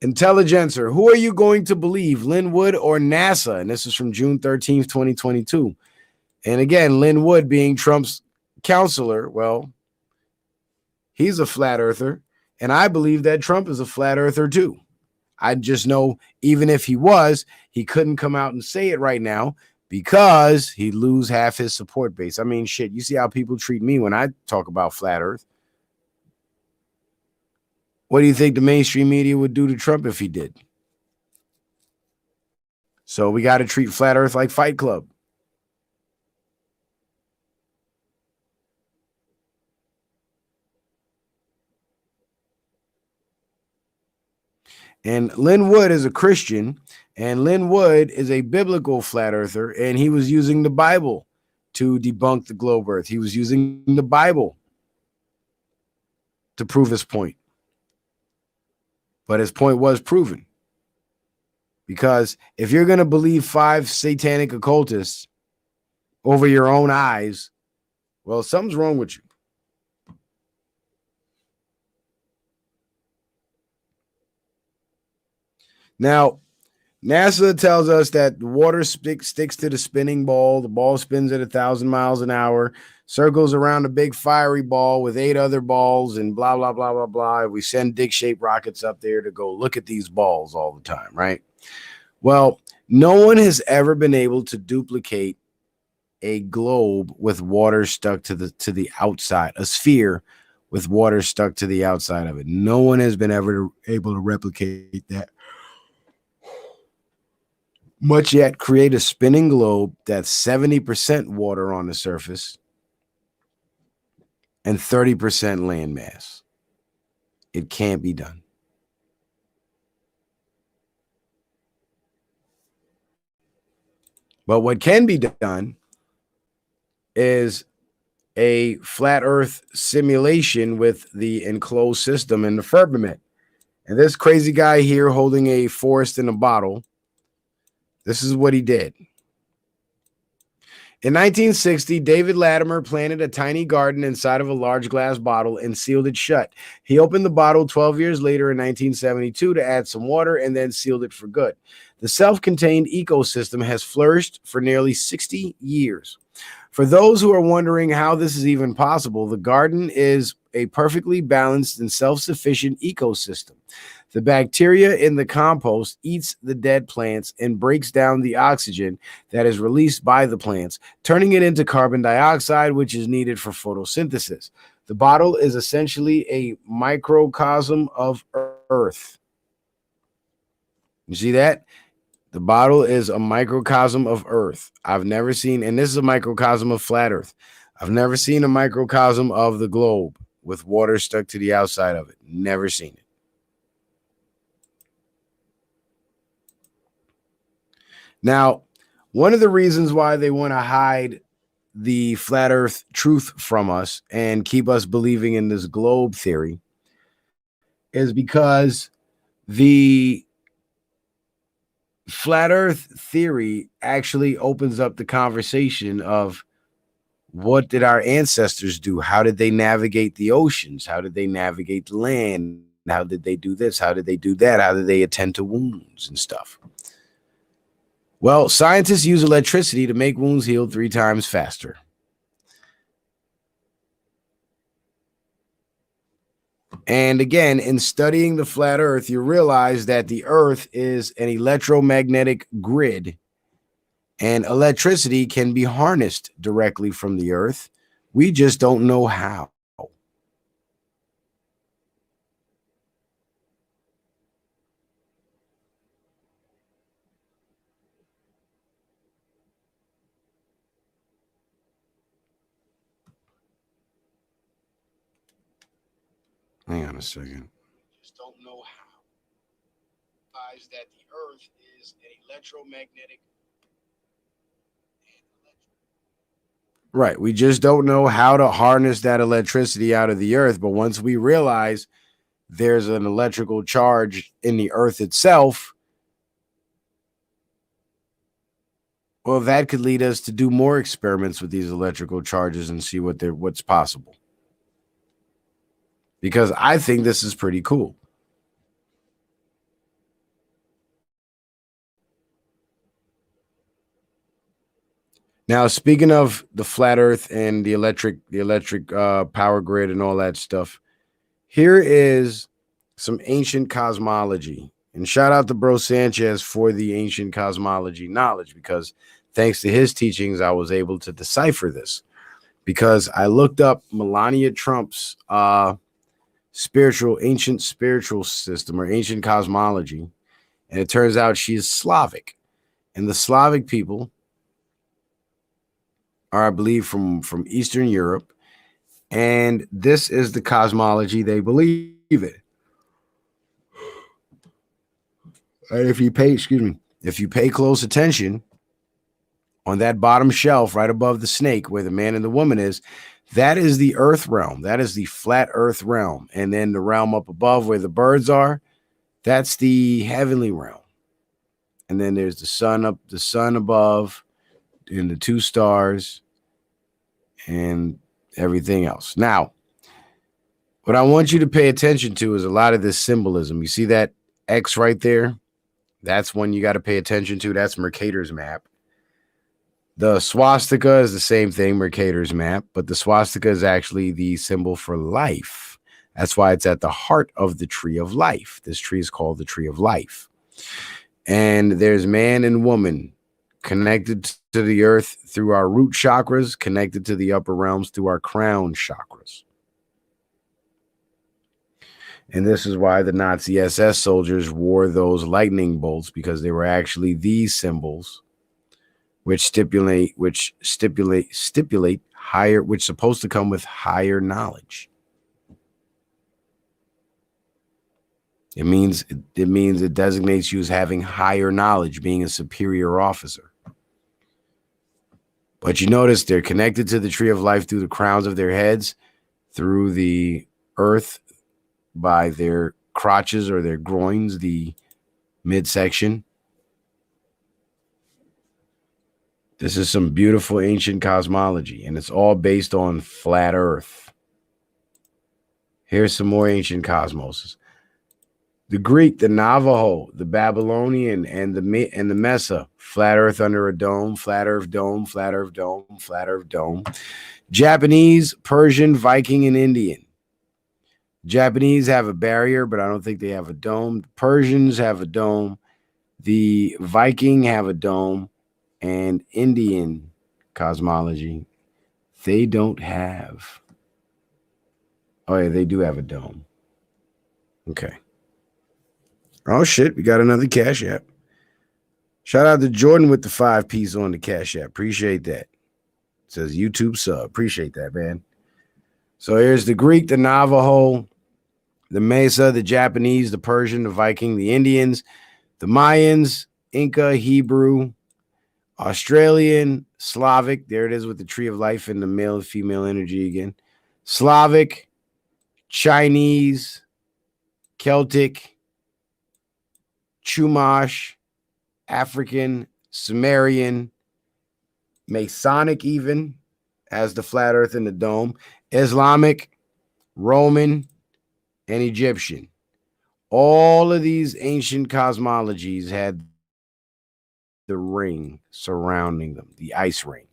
Intelligencer, who are you going to believe, Lynn Wood or NASA? And this is from June 13th, 2022. And again, Lynn Wood being Trump's counselor, well, he's a flat earther. And I believe that Trump is a flat earther too. I just know even if he was, he couldn't come out and say it right now because he'd lose half his support base. I mean, shit, you see how people treat me when I talk about flat earth. What do you think the mainstream media would do to Trump if he did? So we got to treat flat earth like Fight Club. And Lynn Wood is a Christian, and Lynn Wood is a biblical flat earther, and he was using the Bible to debunk the globe earth. He was using the Bible to prove his point. But his point was proven. Because if you're going to believe 5 satanic occultists over your own eyes, well, something's wrong with you. Now, NASA tells us that the water sticks to the spinning ball. The ball spins at 1,000 miles an hour, circles around a big fiery ball with 8 other balls and blah, blah, blah, blah, blah. We send dick-shaped rockets up there to go look at these balls all the time, right? Well, no one has ever been able to duplicate a globe with water stuck to the outside, a sphere with water stuck to the outside of it. No one has been ever able to replicate that, much yet create a spinning globe that's 70% water on the surface and 30% land mass. It can't be done. But what can be done is a flat earth simulation with the enclosed system in the firmament. And this crazy guy here holding a forest in a bottle, this is what he did. In 1960, David Latimer planted a tiny garden inside of a large glass bottle and sealed it shut. He opened the bottle 12 years later in 1972 to add some water and then sealed it for good. The self-contained ecosystem has flourished for nearly 60 years. For those who are wondering how this is even possible, the garden is a perfectly balanced and self-sufficient ecosystem. The bacteria in the compost eats the dead plants and breaks down the oxygen that is released by the plants, turning it into carbon dioxide, which is needed for photosynthesis. The bottle is essentially a microcosm of Earth. You see that? The bottle is a microcosm of Earth. I've never seen, and this is a microcosm of flat Earth. I've never seen a microcosm of the globe with water stuck to the outside of it. Never seen it. Now, one of the reasons why they want to hide the flat Earth truth from us and keep us believing in this globe theory is because the flat Earth theory actually opens up the conversation of what did our ancestors do? How did they navigate the oceans? How did they navigate the land? How did they do this? How did they do that? How did they attend to wounds and stuff? Well, scientists use electricity to make wounds heal 3 times faster. And again, in studying the flat Earth, you realize that the Earth is an electromagnetic grid, and electricity can be harnessed directly from the Earth. We just don't know how. Hang on a second. Just don't know how. That the Earth is an electromagnetic. Right. We just don't know how to harness that electricity out of the Earth. But once we realize there's an electrical charge in the Earth itself, well, that could lead us to do more experiments with these electrical charges and see what's possible. Because I think this is pretty cool. Now, speaking of the flat Earth and the electric power grid and all that stuff, here is some ancient cosmology. And shout out to Bro Sanchez for the ancient cosmology knowledge, because thanks to his teachings, I was able to decipher this. Because I looked up Melania Trump's ancient spiritual system or ancient cosmology, and it turns out she is Slavic. And the Slavic people are, I believe, from Eastern Europe, and this is the cosmology they believe in. And if you pay close attention on that bottom shelf right above the snake where the man and the woman is, that is the Earth realm. That is the flat Earth realm. And then the realm up above where the birds are, that's the heavenly realm. And then there's the sun above, and the 2 stars and everything else. Now, what I want you to pay attention to is a lot of this symbolism. You see that X right there? That's one you got to pay attention to. That's Mercator's map. The swastika is the same thing, Mercator's map, but the swastika is actually the symbol for life. That's why it's at the heart of the tree of life. This tree is called the tree of life. And there's man and woman connected to the earth through our root chakras, connected to the upper realms through our crown chakras. And this is why the Nazi SS soldiers wore those lightning bolts, because they were actually these symbols which stipulate higher, which supposed to come with higher knowledge. It means it designates you as having higher knowledge, being a superior officer. But you notice they're connected to the tree of life through the crowns of their heads, through the earth by their crotches or their groins, the midsection. This is some beautiful ancient cosmology, and it's all based on flat earth. Here's some more ancient cosmoses. The Greek, the Navajo, the Babylonian, and the Mesa, flat earth under a dome, flat earth dome, flat earth dome, flat earth dome. Japanese, Persian, Viking, and Indian. Japanese have a barrier, but I don't think they have a dome. Persians have a dome. The Viking have a dome. And Indian cosmology, they don't have. Oh, yeah, they do have a dome. Okay. Oh, shit. We got another Cash App. Shout out to Jordan with the 5-piece on the Cash App. Appreciate that. It says YouTube sub. Appreciate that, man. So here's the Greek, the Navajo, the Mesa, the Japanese, the Persian, the Viking, the Indians, the Mayans, Inca, Hebrew, Australian, Slavic. There it is with the tree of life and the male and female energy again. Slavic, Chinese, Celtic, Chumash, African, Sumerian, Masonic even, as the flat earth and the dome, Islamic, Roman, and Egyptian. All of these ancient cosmologies had the ring surrounding them, the ice ring.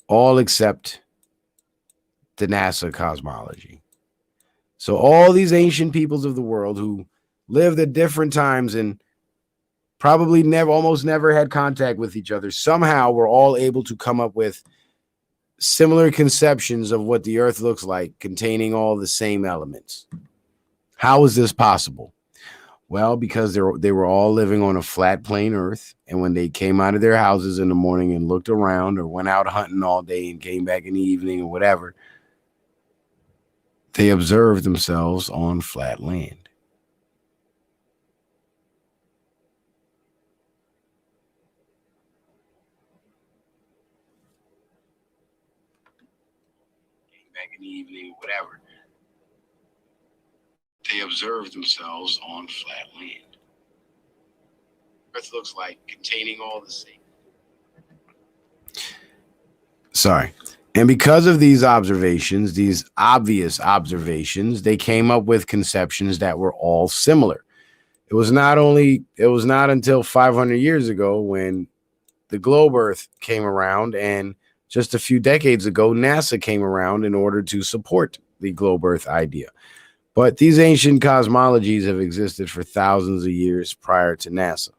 All except the NASA cosmology. So all these ancient peoples of the world who lived at different times and probably almost never had contact with each other, somehow were all able to come up with similar conceptions of what the earth looks like, containing all the same elements. How is this possible? Well, because they were all living on a flat plane earth, and when they came out of their houses in the morning and looked around, or went out hunting all day and came back in the evening or whatever, they observed themselves on flat land. Came back in the evening, whatever. They observed themselves on flat land. Earth looks like, containing all the same. Sorry. And because of these observations, these obvious observations, they came up with conceptions that were all similar. It was not until 500 years ago when the globe Earth came around, and just a few decades ago, NASA came around in order to support the globe Earth idea. But these ancient cosmologies have existed for thousands of years prior to NASA.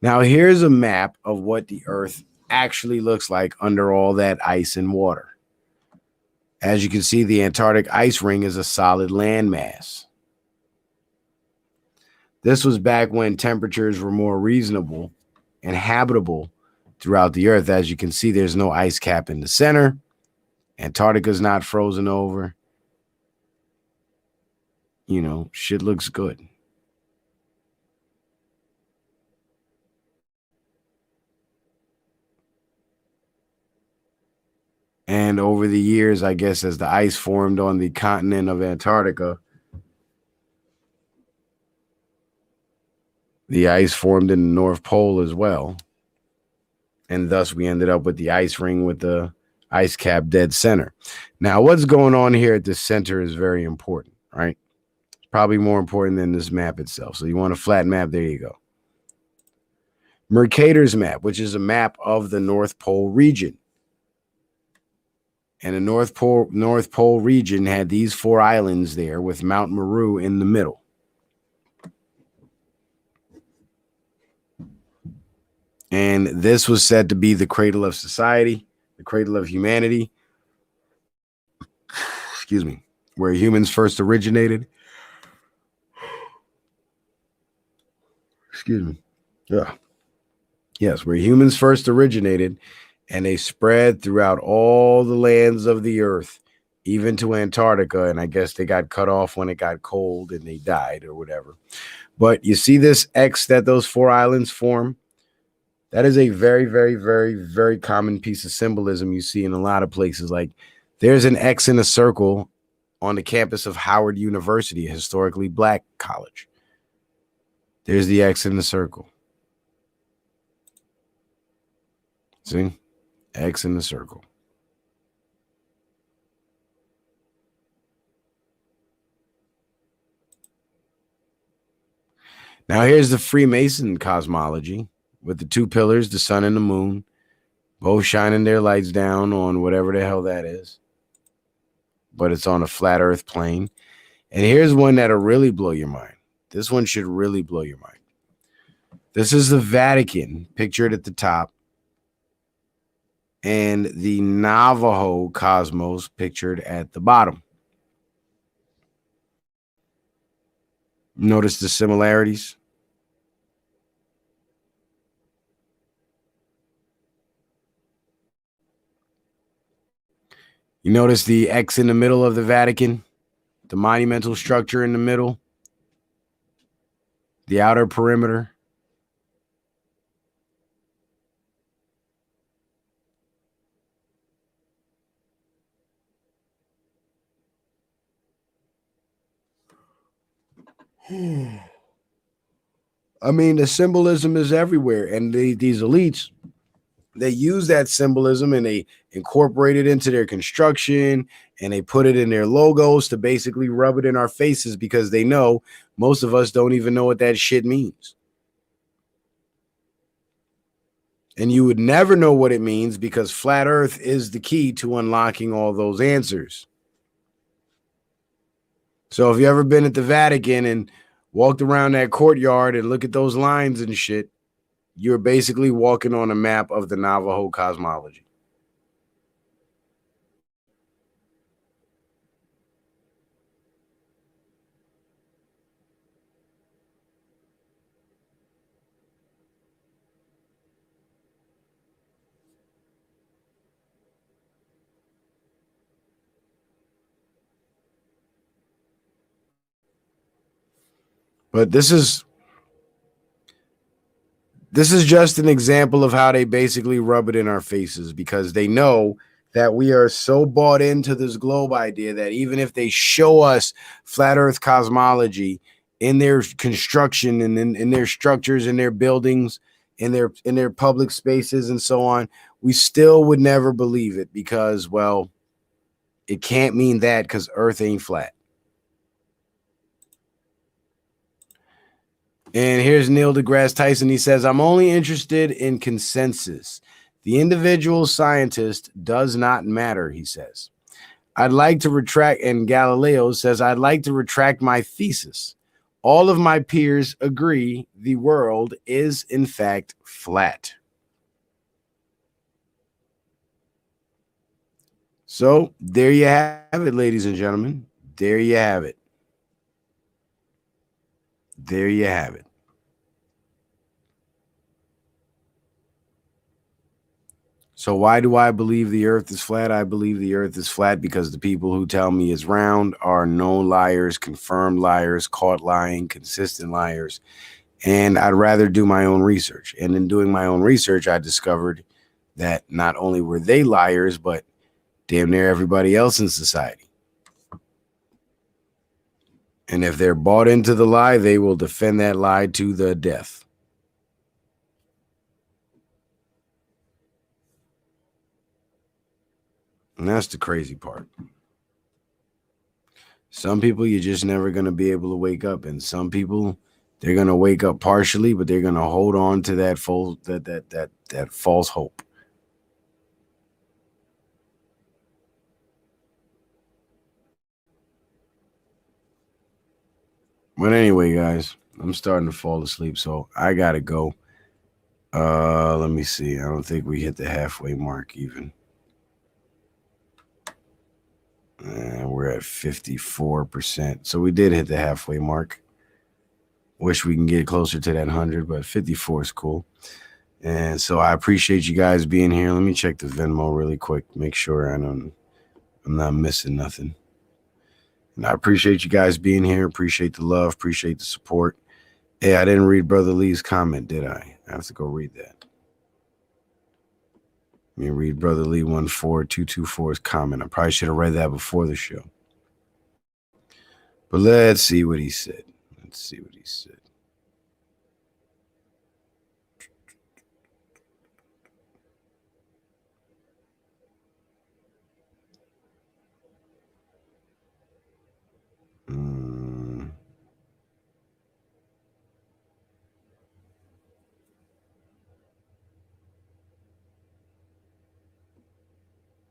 Now, here's a map of what the Earth actually looks like under all that ice and water. As you can see, the Antarctic ice ring is a solid landmass. This was back when temperatures were more reasonable and habitable throughout the Earth. As you can see, there's no ice cap in the center. Antarctica's not frozen over. You know, shit looks good. And over the years, I guess, as the ice formed on the continent of Antarctica, the ice formed in the North Pole as well. And thus we ended up with the ice ring with the ice cap dead center. Now, what's going on here at the center is very important, right? Probably more important than this map itself. So you want a flat map, there you go. Mercator's map, which is a map of the North Pole region. And the North Pole region had these 4 islands there with Mount Meru in the middle. And this was said to be the cradle of society, the cradle of humanity. Excuse me, where humans first originated. Excuse me. Yeah. Yes, where humans first originated, and they spread throughout all the lands of the earth, even to Antarctica. And I guess they got cut off when it got cold and they died or whatever. But you see this X that those 4 islands form? That is a very, very, very, very common piece of symbolism you see in a lot of places. Like there's an X in a circle on the campus of Howard University, a historically black college. There's the X in the circle. See? X in the circle. Now here's the Freemason cosmology with the 2 pillars, the sun and the moon, both shining their lights down on whatever the hell that is. But it's on a flat earth plane. And here's one that'll really blow your mind. This one should really blow your mind. This is the Vatican pictured at the top, and the Navajo cosmos pictured at the bottom. Notice the similarities. You notice the X in the middle of the Vatican, the monumental structure in the middle, the outer perimeter. I mean, the symbolism is everywhere, and these elites, they use that symbolism and they incorporate it into their construction, and they put it in their logos to basically rub it in our faces because they know most of us don't even know what that shit means. And you would never know what it means because flat earth is the key to unlocking all those answers. So if you ever been at the Vatican and walked around that courtyard and look at those lines and shit, you're basically walking on a map of the Navajo cosmology. But this is just an example of how they basically rub it in our faces because they know that we are so bought into this globe idea that even if they show us flat earth cosmology in their construction and in their structures, in their buildings, in their public spaces and so on, we still would never believe it because, well, it can't mean that because earth ain't flat. And here's Neil deGrasse Tyson. He says, I'm only interested in consensus. The individual scientist does not matter, he says. I'd like to retract, and Galileo says, I'd like to retract my thesis. All of my peers agree the world is, in fact, flat. So there you have it, ladies and gentlemen. There you have it. There you have it. So why do I believe the earth is flat? I believe the earth is flat because the people who tell me it's round are known liars, confirmed liars, caught lying, consistent liars. And I'd rather do my own research. And in doing my own research, I discovered that not only were they liars, but damn near everybody else in society. And if they're bought into the lie, they will defend that lie to the death. And that's the crazy part. Some people, you're just never going to be able to wake up. And some people, they're going to wake up partially, but they're going to hold on to that false hope. But anyway, guys, I'm starting to fall asleep, so I got to go. Let me see. I don't think we hit the halfway mark even. We're at 54%. So we did hit the halfway mark. Wish we can get closer to that 100, but 54 is cool. And so I appreciate you guys being here. Let me check the Venmo really quick. Make sure I'm not missing nothing. And I appreciate you guys being here. Appreciate the love. Appreciate the support. Hey, I didn't read Brother Lee's comment, did I? I have to go read that. Let me read Brother Lee 14224's comment. I probably should have read that before the show. But let's see what he said. Let's see what he said.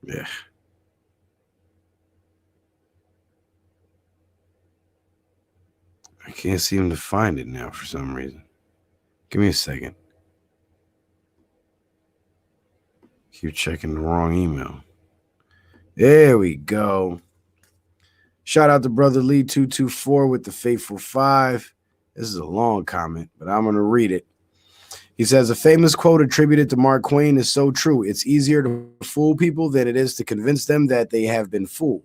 Yeah. I can't seem to find it now for some reason. Give me a second. Keep checking the wrong email. There we go. Shout out to Brother Lee 224 with the faithful 5. This is a long comment, but I'm going to read it. He says, a famous quote attributed to Mark Twain is so true. It's easier to fool people than it is to convince them that they have been fooled.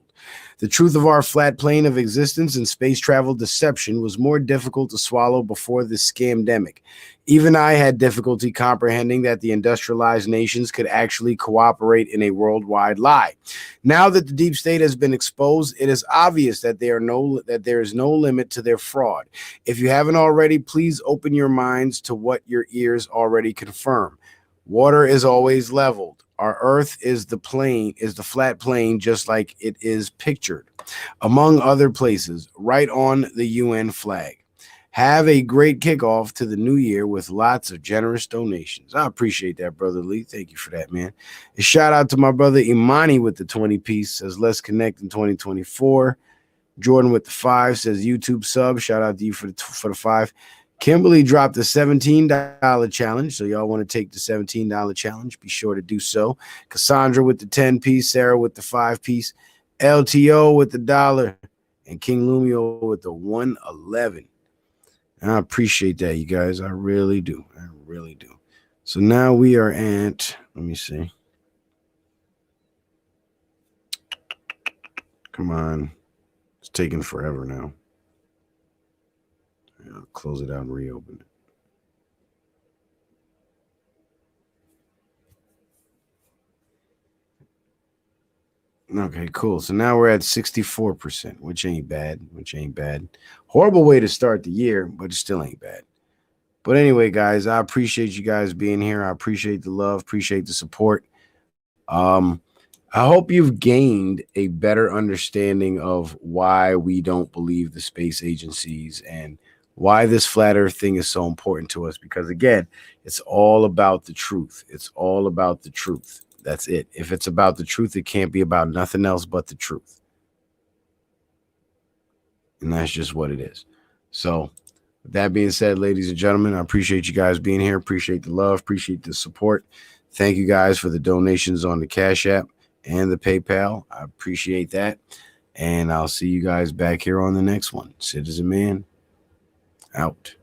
The truth of our flat plane of existence and space travel deception was more difficult to swallow before this scamdemic. Even I had difficulty comprehending that the industrialized nations could actually cooperate in a worldwide lie. Now that the deep state has been exposed, it is obvious that there is no limit to their fraud. If you haven't already, please open your minds to what your ears already confirm. Water is always leveled. Our earth is the flat plane, just like it is pictured, among other places, right on the UN flag. Have a great kickoff to the new year with lots of generous donations. I appreciate that, Brother Lee. Thank you for that, man. A shout out to my brother Imani with the 20 piece, says let's connect in 2024. Jordan with the 5 says YouTube sub. Shout out to you for the 5. Kimberly dropped the $17 challenge. So y'all want to take the $17 challenge, be sure to do so. Cassandra with the 10 piece, Sarah with the 5 piece, LTO with the $1, and King Lumio with the 111. And I appreciate that, you guys. I really do. I really do. So now we are at, let me see. Come on. It's taking forever now. I'll close it out and reopen it. Okay, cool. So now we're at 64%, which ain't bad. Horrible way to start the year, but it still ain't bad. But anyway, guys, I appreciate you guys being here. I appreciate the love, appreciate the support. I hope you've gained a better understanding of why we don't believe the space agencies and why this flat earth thing is so important to us, because again, it's all about the truth. It's all about the truth. That's it. If it's about the truth, it can't be about nothing else but the truth. And that's just what it is. So with that being said, ladies and gentlemen, I appreciate you guys being here. Appreciate the love. Appreciate the support. Thank you guys for the donations on the Cash App and the PayPal. I appreciate that. And I'll see you guys back here on the next one. Citizen Man out.